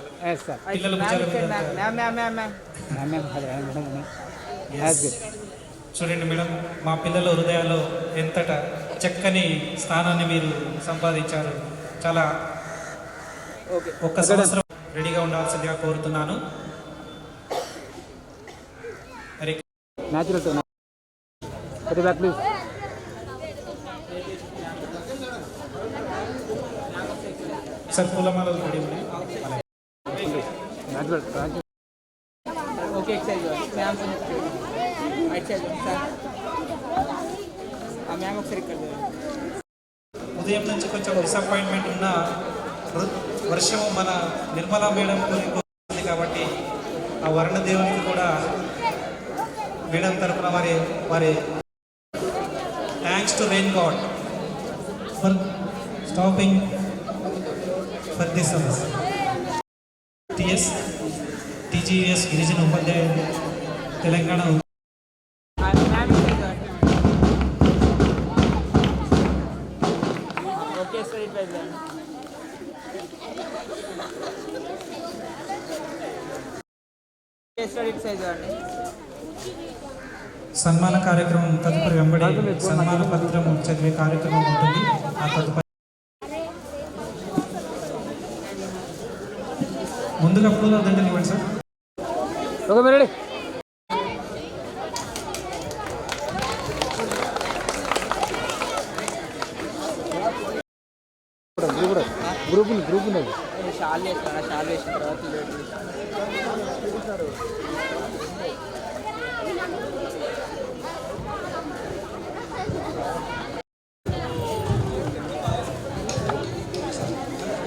సార్ పిల్లలు భుజాల మీద చూడండి మేడం, మా పిల్లల హృదయాల్లో ఎంతట చక్కని స్థానాన్ని మీరు సంపాదించారు. చాలా ఒక్క సంవత్సరం రెడీగా ఉండాల్సిందిగా కోరుతున్నాను. మరి న్యాచురల్ టు కొద్దిగా బ్యాక్ ప్లీజ్ సార్ పూలమాలలు రెడీ ఉన్నాయి. న్యాచురల్ ओके एक side ma'am right side sir ma'am ఒకసారి ఇక్కడ ఉదయం నుంచి కొంచెం డిసప్పాయింట్మెంట్ ఉన్న వర్షం మన నిర్మలా మేడం కోరుకుంది కాబట్టి ఆ వర్ణ దేవునికి కూడా మేడం తరఫున వారి thanks to rain God for stopping for this TGS గిరిజన ఉపాధ్యాయులు తెలంగాణ ఓకే సార్ ఇట్ సన్మాన కార్యక్రమం తదుపరి వెంబడి సన్మాన పత్రం చదివే కార్యక్రమం ఉంటుంది. ఆ తదుపరి ముందుగా పూల దండలు ఇవ్వండి సార్. Okay ready. గ్రూప్ ఉన్నది. షాల్ వేస్తాను, షాల్ వేసిన తర్వాత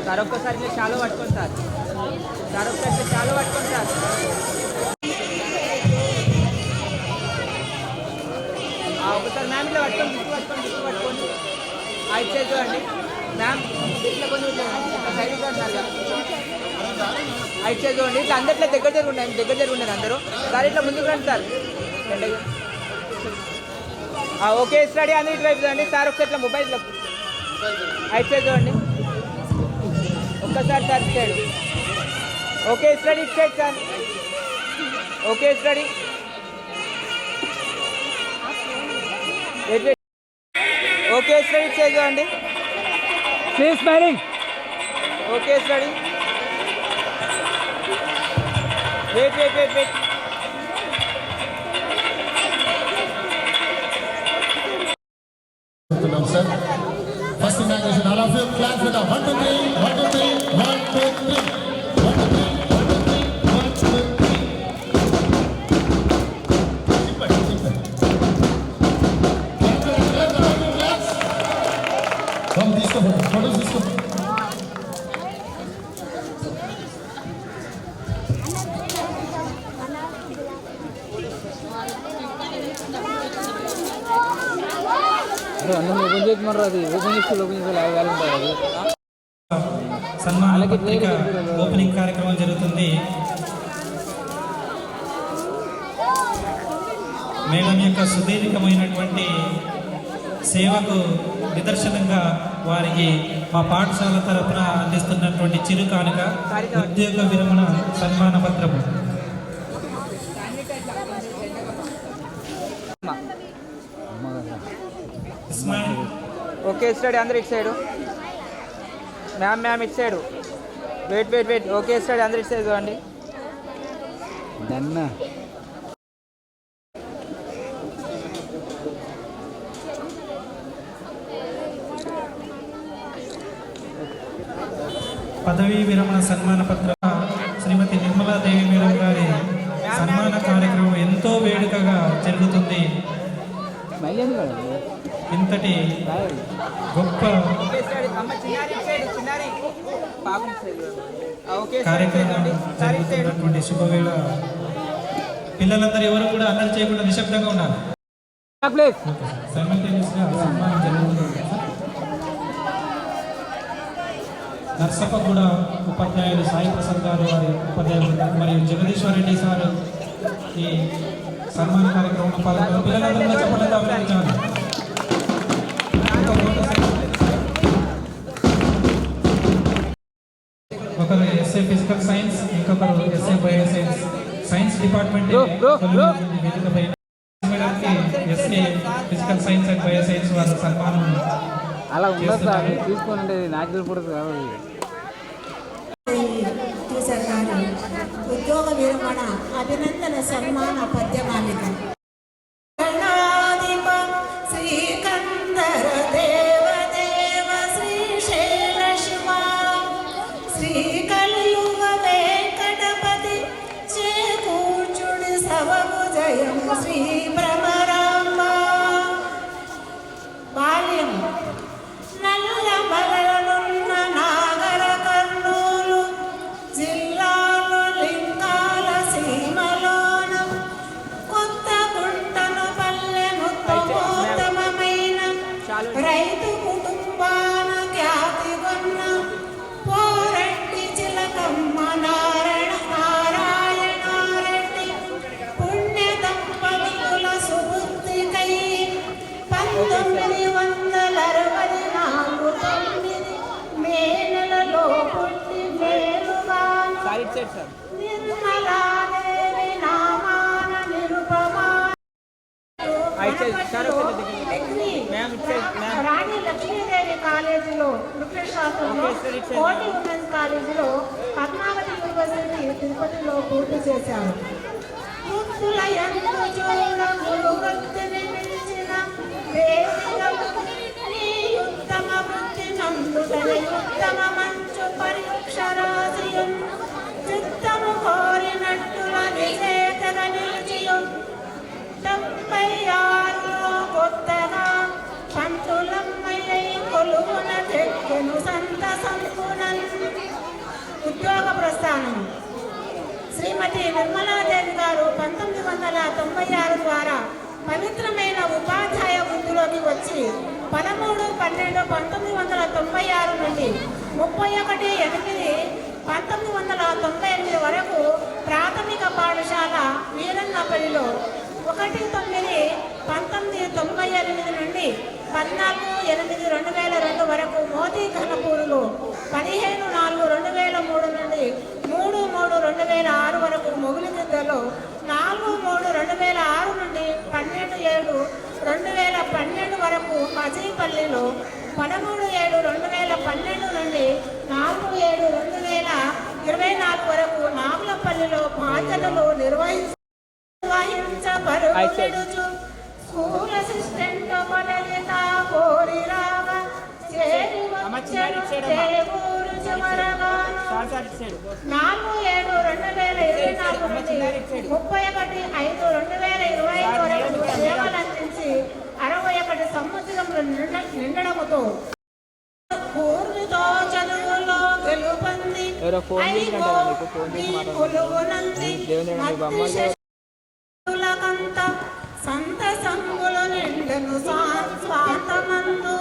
సార్ ఒక్కసారి మీరు షాలో పట్టుకోండి సార్. సార్ ఒక్కసారి షాలో పట్టుకోండి సార్. ఒకసారి మ్యామ్ ఇట్లా పట్టుకోండి, గిఫ్ట్ పట్టుకోండి. అయితే సైడ్ చూడండి మ్యామ్, ఇట్లా కొంచెం సైడ్ అంటున్నారు. అయితే సైడ్ చూడండి, ఇట్లా అందరిలో దగ్గర జరుగుండండి అందరూ. సార్ ఇట్లా ముందుకు రండి సార్. ఓకే స్టడీ అందరూ ఇటు వైపు చూడండి. సార్ ఒకసారి ఇట్లా మొబైల్లో అయితే సైడ్ చూడండి. ఒక్కసారి సార్ ఇటు సైడ్. ఓకే స్టడీ ఇటు side sir. Okay steady okay steady ఇటు సైడ్ చూడండి. Please smiling. Okay steady. Wait sir first imagination all of you clap with 1 2 3 1 2 3 1 2 3 1 2 3 1 2 3 1 2 3 हम తీసుకో ఫోటోస్ తీసుకో. అన్నం ఓపెన్ చేయకమన్నారు. అది ఓపెన్ చేస్తే వేలు ఉంటుంది. అది సన్మాన పత్రిక ఓపెనింగ్ కార్యక్రమం జరుగుతుంది. మేడం యొక్క సుదీర్ఘమైనటువంటి సేవకు నిదర్శనంగా వారికి మా పాఠశాల తరఫున అందిస్తున్నటువంటి చిరు కానుక ఉద్యోగ విరమణ సన్మాన పత్రము. ఓకే స్టడీ అందరూ ఇటు సైడు. మ్యామ్ ఇటు సైడు. వెయిట్ ఓకే స్టడీ అందరూ ఇటు సైడ్ చూడండి. దన్నా పదవీ విరమణ సన్మాన పత్ర శ్రీమతి నిర్మలాదేవి మేడం గారి సన్మాన కార్యక్రమం ఎంతో వేడుకగా జరుగుతుంది. ఇంతటి గొప్ప కార్యక్రమం జరుగుతున్నటువంటి శుభవేళ పిల్లలందరూ ఎవరు కూడా అల్లరి చేయకుండా నిశ్శబ్దంగా ఉన్నారు. సైమల్టేనియస్గా సన్మానం జరుగుతుంది. నర్సప్పగూడ ఉపాధ్యాయులు సాయి ప్రసాద్ గారు వారి ఉపాధ్యాయులు మరియు జగదీశ్వర్ రెడ్డి సార్ ఈ సన్మాన కార్యక్రమంలో పాల్గొన్నారు. పిల్లలందరూ చెప్పడంతో అభినందించాలి. ఒకరు ఎస్ఏ ఫిజికల్ సైన్స్, ఇంకొకరు SA bio science. Science department వేదికపై SA physical science and bio science వారి సన్మానం అలా ఉండదు సార్. తీసుకోనండి న్యాచురల్ ఫుడ్ కావాలి. ఉద్యోగ విరమణ అభినందన సన్మాన పద్యమాలిక. శ్రీకందర దేవదేవ శ్రీశైల శివ శ్రీకల్లుగ వెంకటపతి చేకూర్చుడి సవగు జయం శ్రీ భ్రమరాంబ. బాల్యం నల్ల బలనున్న నాగర కర్నూలు జిల్లాలో లింగాల సీమలోన కొత్త గుంటను పల్లెను తమోత్తమైన రైతు కుటుంబాన ఖ్యాతిగొన్న పోరెడ్డి చిలకమ్మ నారాయణారెడ్డి పుణ్య దంపతుల సుబుద్ధికై 1964 మే నెలలో పుట్టి మేలుగా నిర్మలాదేవి డిగ్రీ రాణి లక్ష్మీదేవి కాలేజీలో నృత్య శాస్త్రంలో కోటి ఉమెన్స్ కాలేజీలో పద్మావతి యూనివర్సిటీ తిరుపతిలో పూర్తి చేశారు. వృత్తుల యందు చూడములు వృత్తిని మించిన ఉత్తమ వృత్తి నందుటని ఉత్తమ మంచు పరీక్ష రాశియం చిత్తము కోరినట్టుల నిజేతగ నిలిచియం 76లో కొత్తగా పంతులమ్మయ్య కొలువున చెక్కును సంత సంపునన్. ఉద్యోగ ప్రస్థానం శ్రీమతి నిర్మలాదేవి గారు 1996 ద్వారా పవిత్రమైన ఉపాధ్యాయ వృత్తిలోకి వచ్చి 13/12/1996 నుండి 31/8/1998 వరకు ప్రాథమిక పాఠశాల వీరన్నపల్లిలో 1/9/1998 నుండి 14/8/2002 వరకు మోదీ ఘనపూర్లో 15/4/2003 నుండి 3/3/2006 వరకు మొగులిగిద్దలో 4/3/2006 నుండి 12/7/2012 వరకు అజీపల్లిలో 13/7/2012 నుండి 4/7/2024 వరకు నాగులపల్లిలో బాధ్యతలు నిర్వహించబడుచు స్కూల్ అసిస్టెంట్ బలలిత కోరి రాగ చేరి వచ్చెను దేవురు చివరగాను 4/7/2024 నుండి 31/5/2025 వరకు సేవలందించి 61 సంవత్సరములు నిండడముతో పూర్వితో చదువులో గెలుపొంది కొలువునంది సంత సంగులు నిండను స్వాంతమందు.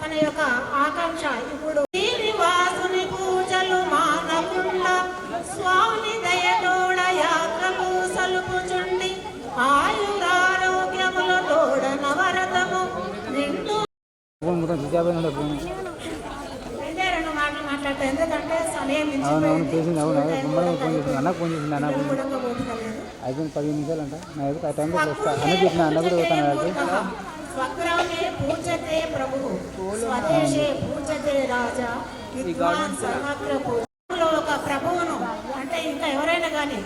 తన యొక్క ఆకాంక్ష ఇప్పుడు శ్రీనివాసుని పూజలు మానకుండా స్వామి దయతోడ యాత్రలు సలుపుచుండి ఆయురారోగ్యముల తోడ నవరతము నిండు. రెండు మాటలు మాట్లాడతా ఎందుకంటే సమయం అయిపోయింది 10 నిమిషాలు అంట నాకు ఆ టైంలో వస్తా అన్న చెప్పిన అన్న కూడా పోతాను. స్వగ్రామే పూజతే ప్రభువు స్వదేశే పూజతే రాజా విద్వాన్ సర్వత్ర పూజలో ఒక ప్రభువును అంటే ఇంకా ఎవరైనా కానీ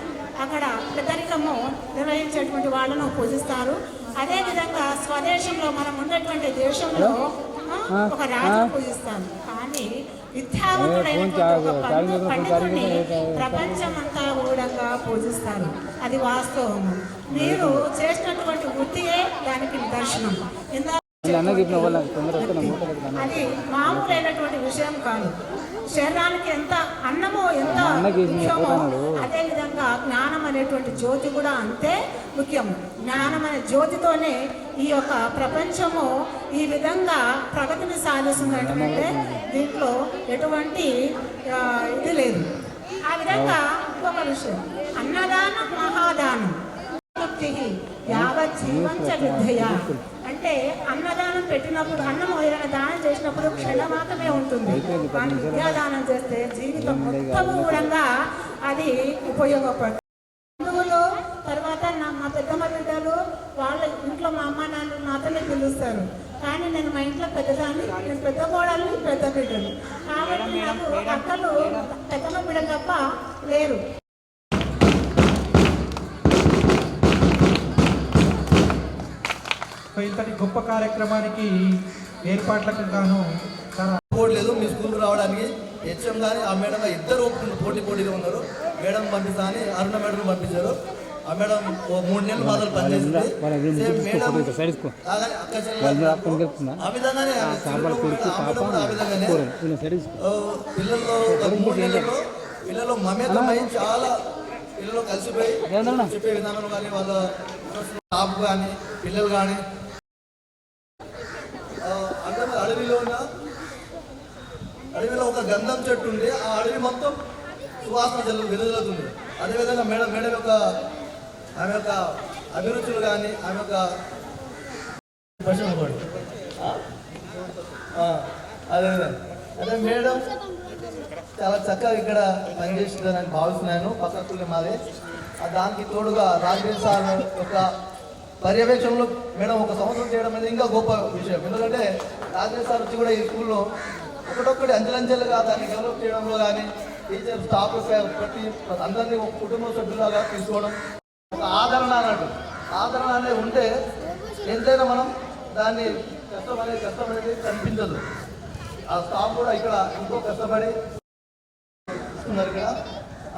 అక్కడ పెద్దరికము నిర్వహించేటువంటి వాళ్ళను పూజిస్తారు. అదేవిధంగా స్వదేశంలో మనం ఉన్నటువంటి దేశంలో ఒక రాజును పూజిస్తాం. కానీ విద్యావంతుడైనటువంటి పండితుడిని ప్రపంచమంతా కూడా పూజిస్తారు. అది వాస్తవం. మీరు చేసినటువంటి వృత్తియే దానికి నిదర్శనం. అది మామూలైనటువంటి విషయం కాదు. శరీరానికి ఎంత అన్నమో ఎంత ముఖ్యమో అదేవిధంగా జ్ఞానం అనేటువంటి జ్యోతి కూడా అంతే ముఖ్యము. జ్ఞానం అనే జ్యోతితోనే ఈ యొక్క ప్రపంచము ఈ విధంగా ప్రగతిని సాధిస్తుందంటే దీంట్లో ఎటువంటి ఇది లేదు. ఆ విధంగా ఇంకొక విషయం అన్నదానం మహాదానం యావత్ జీవంచ విద్య అంటే అన్నదానం పెట్టినప్పుడు అన్నం ఏదైనా దానం చేసినప్పుడు క్షణమాత్రమే ఉంటుంది. కానీ విద్యాదానం చేస్తే జీవితం మొత్తం కూడా అది ఉపయోగపడుతుంది. బంధువులు తర్వాత మా పెద్దమ్మ బిడ్డలు వాళ్ళ ఇంట్లో మా అమ్మ నాన్న నాతోనే పిలుస్తారు. కానీ నేను మా ఇంట్లో పెద్దదాన్ని, నేను పెద్ద కోడలు పెద్ద బిడ్డలు కాబట్టి నాకు అక్కలు పెద్దమ్మ బిడ్డ తప్ప లేరు. ఇంతటి గొప్ప కార్యక్రమానికి ఏర్పాట్లకు గాను లేదు మీ స్కూల్కి రావడానికి హెచ్ఎం కానీ ఆ మేడం ఇద్దరు పోటీగా ఉన్నారు. మేడం పంపిస్తా అని అరుణ మేడం పంపించారు. ఆ మేడం 3 నెలలు మాత్రం పనిచేసింది. ఆ విధంగానే పిల్లలు మమేకమై చాలా పిల్లలు కలిసిపోయి చెప్పే విధానం కానీ వాళ్ళ స్టాఫ్ కానీ పిల్లలు కానీ అడవిలో ఒక గంధం చెట్టు ఉంది. ఆ అడవి మొత్తం సువాసన వెలువడుతుంది. అదేవిధంగా మేడం యొక్క ఆమె యొక్క అభిరుచులు కానీ ఆమె యొక్క అదే మేడం చాలా చక్కగా ఇక్కడ పనిచేస్తుందని భావిస్తున్నాను. పక్కకుల్ని మాదే దానికి తోడుగా రాజేష్ సార్ యొక్క పర్యవేక్షణలో మేడం ఒక సంవత్సరం చేయడం అనేది ఇంకా గొప్ప విషయం. ఎందుకంటే రాజేష్ సార్ వచ్చి కూడా ఈ స్కూల్లో ఒకటొక్కటి అంచెలంచెలుగా దాన్ని డెవలప్ చేయడంలో కానీ టీచర్ స్టాఫ్ ప్రతి అందరినీ ఒక కుటుంబ సభ్యులాగా తీసుకోవడం ఒక ఆదరణ అన్నట్టు. ఆదరణ అనేది ఉంటే ఎంతైనా మనం దాన్ని కష్టం అనేది కనిపించదు. ఆ స్టాఫ్ కూడా ఇక్కడ ఎంతో కష్టపడి ఉన్నారు ఇక్కడ.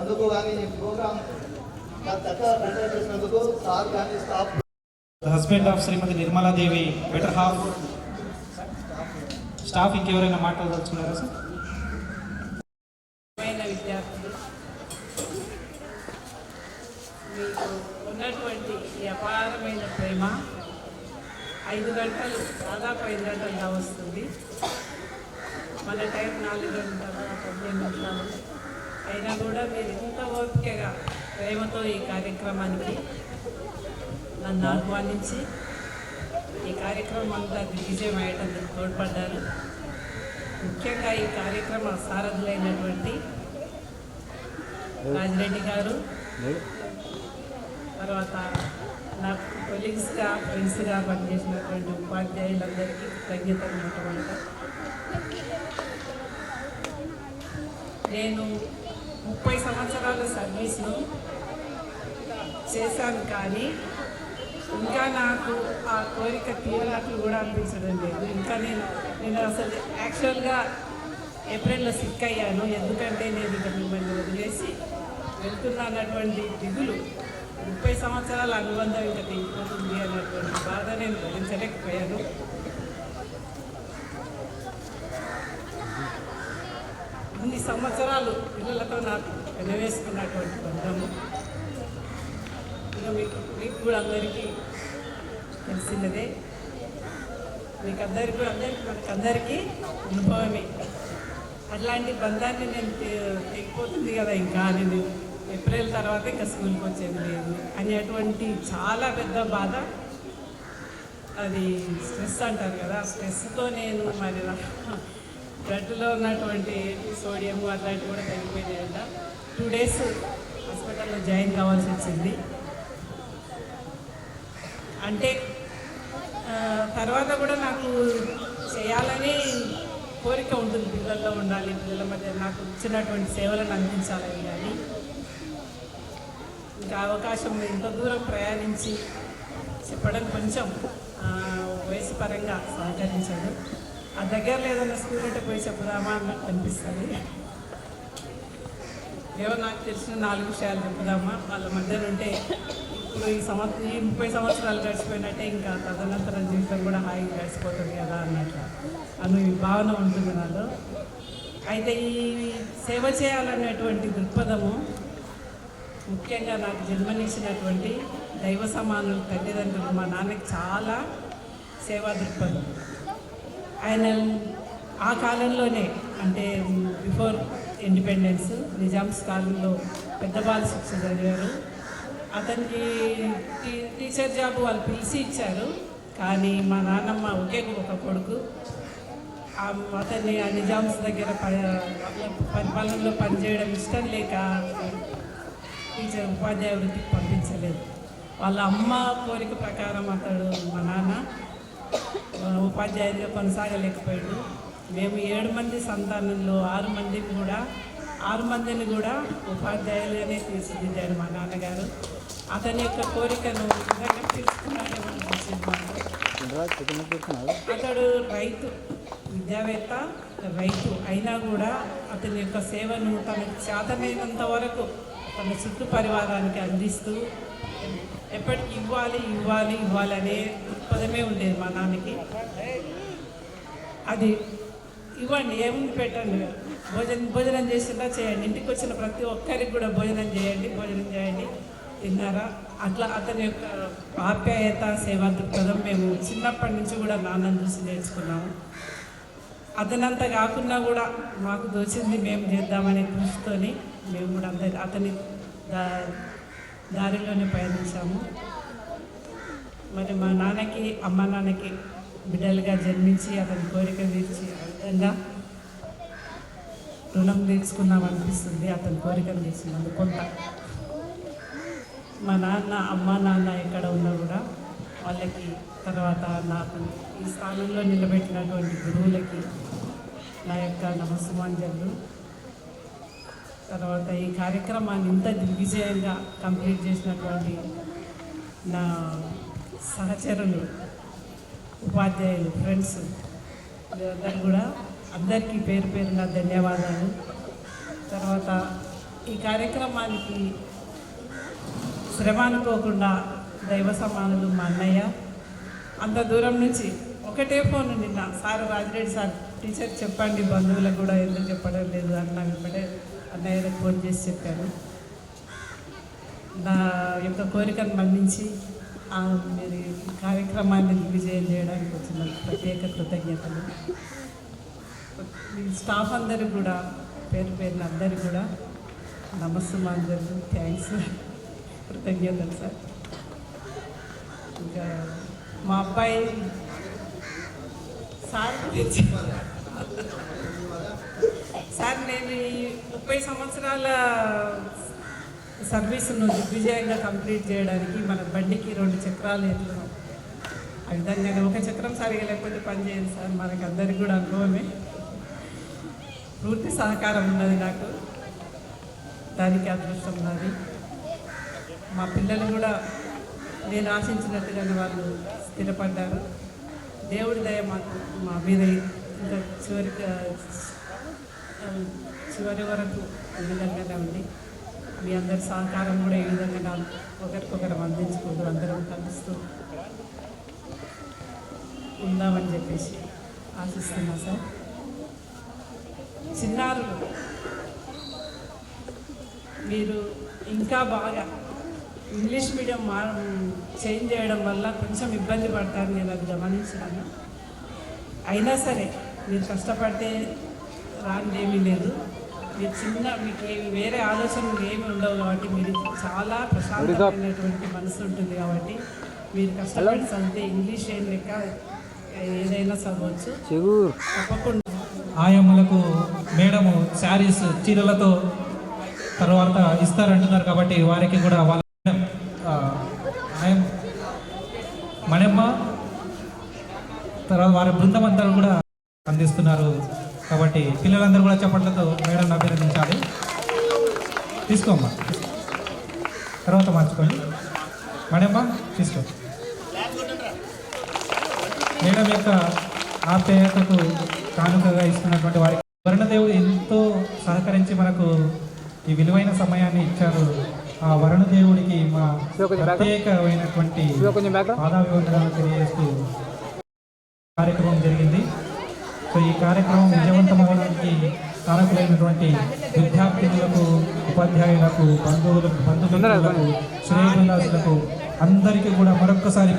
అందుకు కానీ ఈ ప్రోగ్రామ్ చక్కగా కండక్ట్ చేసినందుకు సార్ కానీ staff. Husband of Shrimati Nirmaladevi better half staff ఇంకెవరైనా మాట్లాడదలుచుకున్నారా సార్? విద్యార్థులు, మీకు ఉన్నటువంటి ఈ అపారమైన ప్రేమ 5 గంటలు, దాదాపు 5 గంటలుగా వస్తుంది. మన టైం 4 గంటల 15 నిమిషాలు అయినా కూడా మీరు ఇంత ఓపికగా ప్రేమతో ఈ కార్యక్రమానికి నన్ను ఆహ్వానించి ఈ కార్యక్రమం అంతా దిగ్విజయం అయ్యేటందుకు తోడ్పడ్డారు. ముఖ్యంగా ఈ కార్యక్రమ సారథులైనటువంటి రాజిరెడ్డి గారు, తర్వాత నా కొలీగ్స్గా ఫ్రెండ్స్గా పనిచేసినటువంటి ఉపాధ్యాయులందరికీ కృతజ్ఞతలు మొట్టమొదట. నేను 30 సంవత్సరాల సర్వీస్ను చేశాను, కానీ ఇంకా నాకు ఆ కోరిక తీరినట్లు కూడా అనిపించడం లేదు. ఇంకా నేను అసలు యాక్చువల్గా ఏప్రిల్లో సిక్ అయ్యాను. ఎందుకంటే నేను ఇక మిమ్మల్ని వదిలేసి వెళ్తున్నా అన్నటువంటి దిగులు, 30 సంవత్సరాల అనుబంధం ఇంకా తెగిపోతుంది అన్నటువంటి బాధ నేను భరించలేకపోయాను. ఇన్ని సంవత్సరాలు పిల్లలతో నాకు వెనవేసుకున్నటువంటి బంధము ఇక మీకు కూడా అందరికీ తెలిసినదే. మనకందరికీ అనుభవమే. అట్లాంటి బంధాన్ని నేను తెగిపోతుంది కదా, ఇంకా నేను ఏప్రిల్ తర్వాత ఇంకా స్కూల్కి వచ్చేది లేదు అనేటువంటి చాలా పెద్ద బాధ. అది స్ట్రెస్ అంటారు కదా, స్ట్రెస్తో నేను మరి బ్లడ్లో ఉన్నటువంటి సోడియం అట్లాంటివి కూడా తగ్గిపోయినాయంట. 2 days హాస్పిటల్లో జాయిన్ కావాల్సి వచ్చింది. అంటే తర్వాత కూడా నాకు చేయాలని కోరిక ఉంటుంది, పిల్లల్లో ఉండాలి, పిల్లల మధ్య నాకు ఇచ్చినటువంటి సేవలను అందించాలని. కానీ ఇంకా అవకాశం ఇంత దూరం ప్రయాణించి చెప్పడం కొంచెం వయసు పరంగా సహకరించాడు. ఆ దగ్గరలో ఏదైనా స్కూల్ ఉంటే పోయి చెప్పుదామా అన్నట్టు అనిపిస్తుంది. ఏమో నాకు తెలిసిన 4 విషయాలు చెప్పుదామా వాళ్ళ మధ్యన ఉంటే ఇప్పుడు ఈ 30 సంవత్సరాలు గడిచిపోయినట్టే ఇంకా తదనంతరం జీవితం కూడా హాయిగా గడిచిపోతుంది కదా అన్నట్లు అను భావన ఉంటుంది నాలో. అయితే ఈ సేవ చేయాలనేటువంటి దృక్పథము ముఖ్యంగా నాకు జన్మనిచ్చినటువంటి దైవ సమానులు తల్లిదండ్రులు, మా నాన్నకి చాలా సేవా దృక్పథం. ఆయన ఆ కాలంలోనే అంటే బిఫోర్ ఇండిపెండెన్స్ నిజామ్స్ కాలంలో పెద్ద బాల శిక్ష చదివారు. అతనికి టీచర్ జాబ్ వాళ్ళు పిలిచి ఇచ్చారు, కానీ మా నాన్నమ్మ ఒకే ఒక కొడుకు, అతన్ని ఆ నిజామ్స్ దగ్గర పరిపాలనలో పనిచేయడం ఇష్టం లేక టీచర్ ఉపాధ్యాయ వృత్తికి పంపించలేదు. వాళ్ళ అమ్మ కోరిక ప్రకారం అతడు మా నాన్న ఉపాధ్యాయుడిగా కొనసాగలేకపోయాడు. మేము 7 మంది సంతానంలో 6 మందిని కూడా ఉపాధ్యాయులుగానే తీర్చిదిద్దాడు మా నాన్నగారు. అతని యొక్క కోరికను నిజంగా తీసుకున్నాడేమో అతడు రైతు, విద్యావేత్త, రైతు అయినా కూడా అతని యొక్క సేవను తనకు చేతనైనంత వరకు తన చుట్టూ పరివారానికి అందిస్తూ ఎప్పటికీ ఇవ్వాలి అనే దృక్పథమే ఉండేది మా నాన్నకి. అది ఇవ్వండి, ఏముంది పెట్టండి, భోజనం చేసిందా చేయండి, ఇంటికి వచ్చిన ప్రతి ఒక్కరికి కూడా భోజనం చేయండి తిన్నారా, అట్లా అతని యొక్క ఆప్యాయత సేవా దృక్పథం మేము చిన్నప్పటి నుంచి కూడా నాన్నని చూసి నేర్చుకున్నాము. అతనంతా కాకుండా కూడా మాకు దోచింది మేము చేద్దామనే కృషితోని మేము కూడా అతని దారిలోనే పయనించాము. మరి మా నాన్నకి అమ్మ నాన్నకి బిడ్డలుగా జన్మించి అతని కోరిక తీర్చి ఆ విధంగా రుణం తీర్చుకున్నాం అనిపిస్తుంది. అతని కోరికను తీర్చుకున్నందుకు కొంత మా నాన్న అమ్మ నాన్న ఎక్కడ ఉన్నా కూడా వాళ్ళకి, తర్వాత నాకు ఈ స్థానంలో నిలబెట్టినటువంటి గురువులకి నా యొక్క నమస్సుమాంజలు. తర్వాత ఈ కార్యక్రమాన్ని ఇంత దిగ్విజయంగా కంప్లీట్ చేసినటువంటి నా సహచరులు, ఉపాధ్యాయులు, ఫ్రెండ్స్ అందరు కూడా అందరికీ పేరు పేరున ధన్యవాదాలు. తర్వాత ఈ కార్యక్రమానికి శ్రమ అనుకోకుండా దైవ సమానులు మా అన్నయ్య అంత దూరం నుంచి ఒకటే ఫోన్ నిన్న సార్ రాజిరెడ్డి సార్ టీచర్ చెప్పండి బంధువులకు కూడా ఎందుకు చెప్పడం లేదు అన్న వెంబడే అన్నయ్యలకు ఫోన్ చేసి చెప్పారు. నా యొక్క కోరికను మన్నించి మీరు ఈ కార్యక్రమాన్ని విజయం చేయడానికి వచ్చిన ప్రత్యేక కృతజ్ఞతలు. మీ స్టాఫ్ అందరూ కూడా పేరు పేరున అందరూ కూడా నమస్సుమాంజలు, థ్యాంక్స్, కృతజ్ఞతలు సార్. ఇంకా మా అబ్బాయి సార్ గురించి సార్ నేను ఈ 30 సంవత్సరాల సర్వీసును దిగ్విజయంగా కంప్లీట్ చేయడానికి మన బండికి 2 చక్రాలు ఎట్లు ఆ విధంగా ఒక చక్రం సరిగా లేకపోతే పని చేయదు సార్. మనకి అందరికి కూడా అనుభవమే. పూర్తి సహకారం ఉన్నది నాకు, దానికి అదృష్టం ఉన్నది. మా పిల్లలు కూడా నేను ఆశించినట్టుగానే వాళ్ళు స్థిరపడ్డారు. దేవుడి దయ మాకు మా మీద ఇంకా చివరి వరకు ఈ విధంగానే ఉంది. మీ అందరి సహకారం కూడా ఈ విధంగా ఒకరికొకరు అందించుకుంటూ అందరం కలుస్తూ ఉందామని చెప్పేసి ఆశిస్తున్నా సార్. చిన్నారులు మీరు ఇంకా బాగా ఇంగ్లీష్ మీడియం చేంజ్ చేయడం వల్ల కొంచెం ఇబ్బంది పడతారు, నేను అది గమనించాను. అయినా సరే మీరు కష్టపడితే రానిదేమీ లేదు. మీరు మీకు వేరే ఆలోచనలు ఏమి ఉండవు కాబట్టి మీరు చాలా ప్రశాంతమైనటువంటి మనసు ఉంటుంది కాబట్టి మీరు కష్టపడి చదివితే ఇంగ్లీష్ ఏం లెక్క ఏదైనా చదవచ్చు తప్పకుండా. ఆయమ్మలకు మేడము శారీస్ చీరలతో తర్వాత ఇస్తారంటున్నారు కాబట్టి వారికి కూడా వాళ్ళ మణమ్మ తర్వాత వారి బృందం అంతా కూడా అందిస్తున్నారు కాబట్టి పిల్లలందరూ కూడా చప్పట్లతో మేడం అభినందించాలి. తీసుకోమ్మా, తర్వాత మార్చుకోండి. మణమ్మ తీసుకో. మేడం యొక్క ఆప్యాయతకు కానుకగా ఇస్తున్నటువంటి వారికి వరుణదేవుడు ఎంతో సహకరించి మనకు ఈ విలువైన సమయాన్ని ఇచ్చారు. ఆ వరుణదేవుడికి మా ప్రత్యేకమైనటువంటి పాదాభివందనాలు తెలియజేస్తూ కార్యక్రమం జరిగింది. సో ఈ కార్యక్రమం విజయవంతమవడానికి కారకులైనటువంటి విద్యార్థినులకు, ఉపాధ్యాయులకు, బంధువులకు, శ్రేయోభిలాషులకు అందరికీ కూడా మరొక్కసారి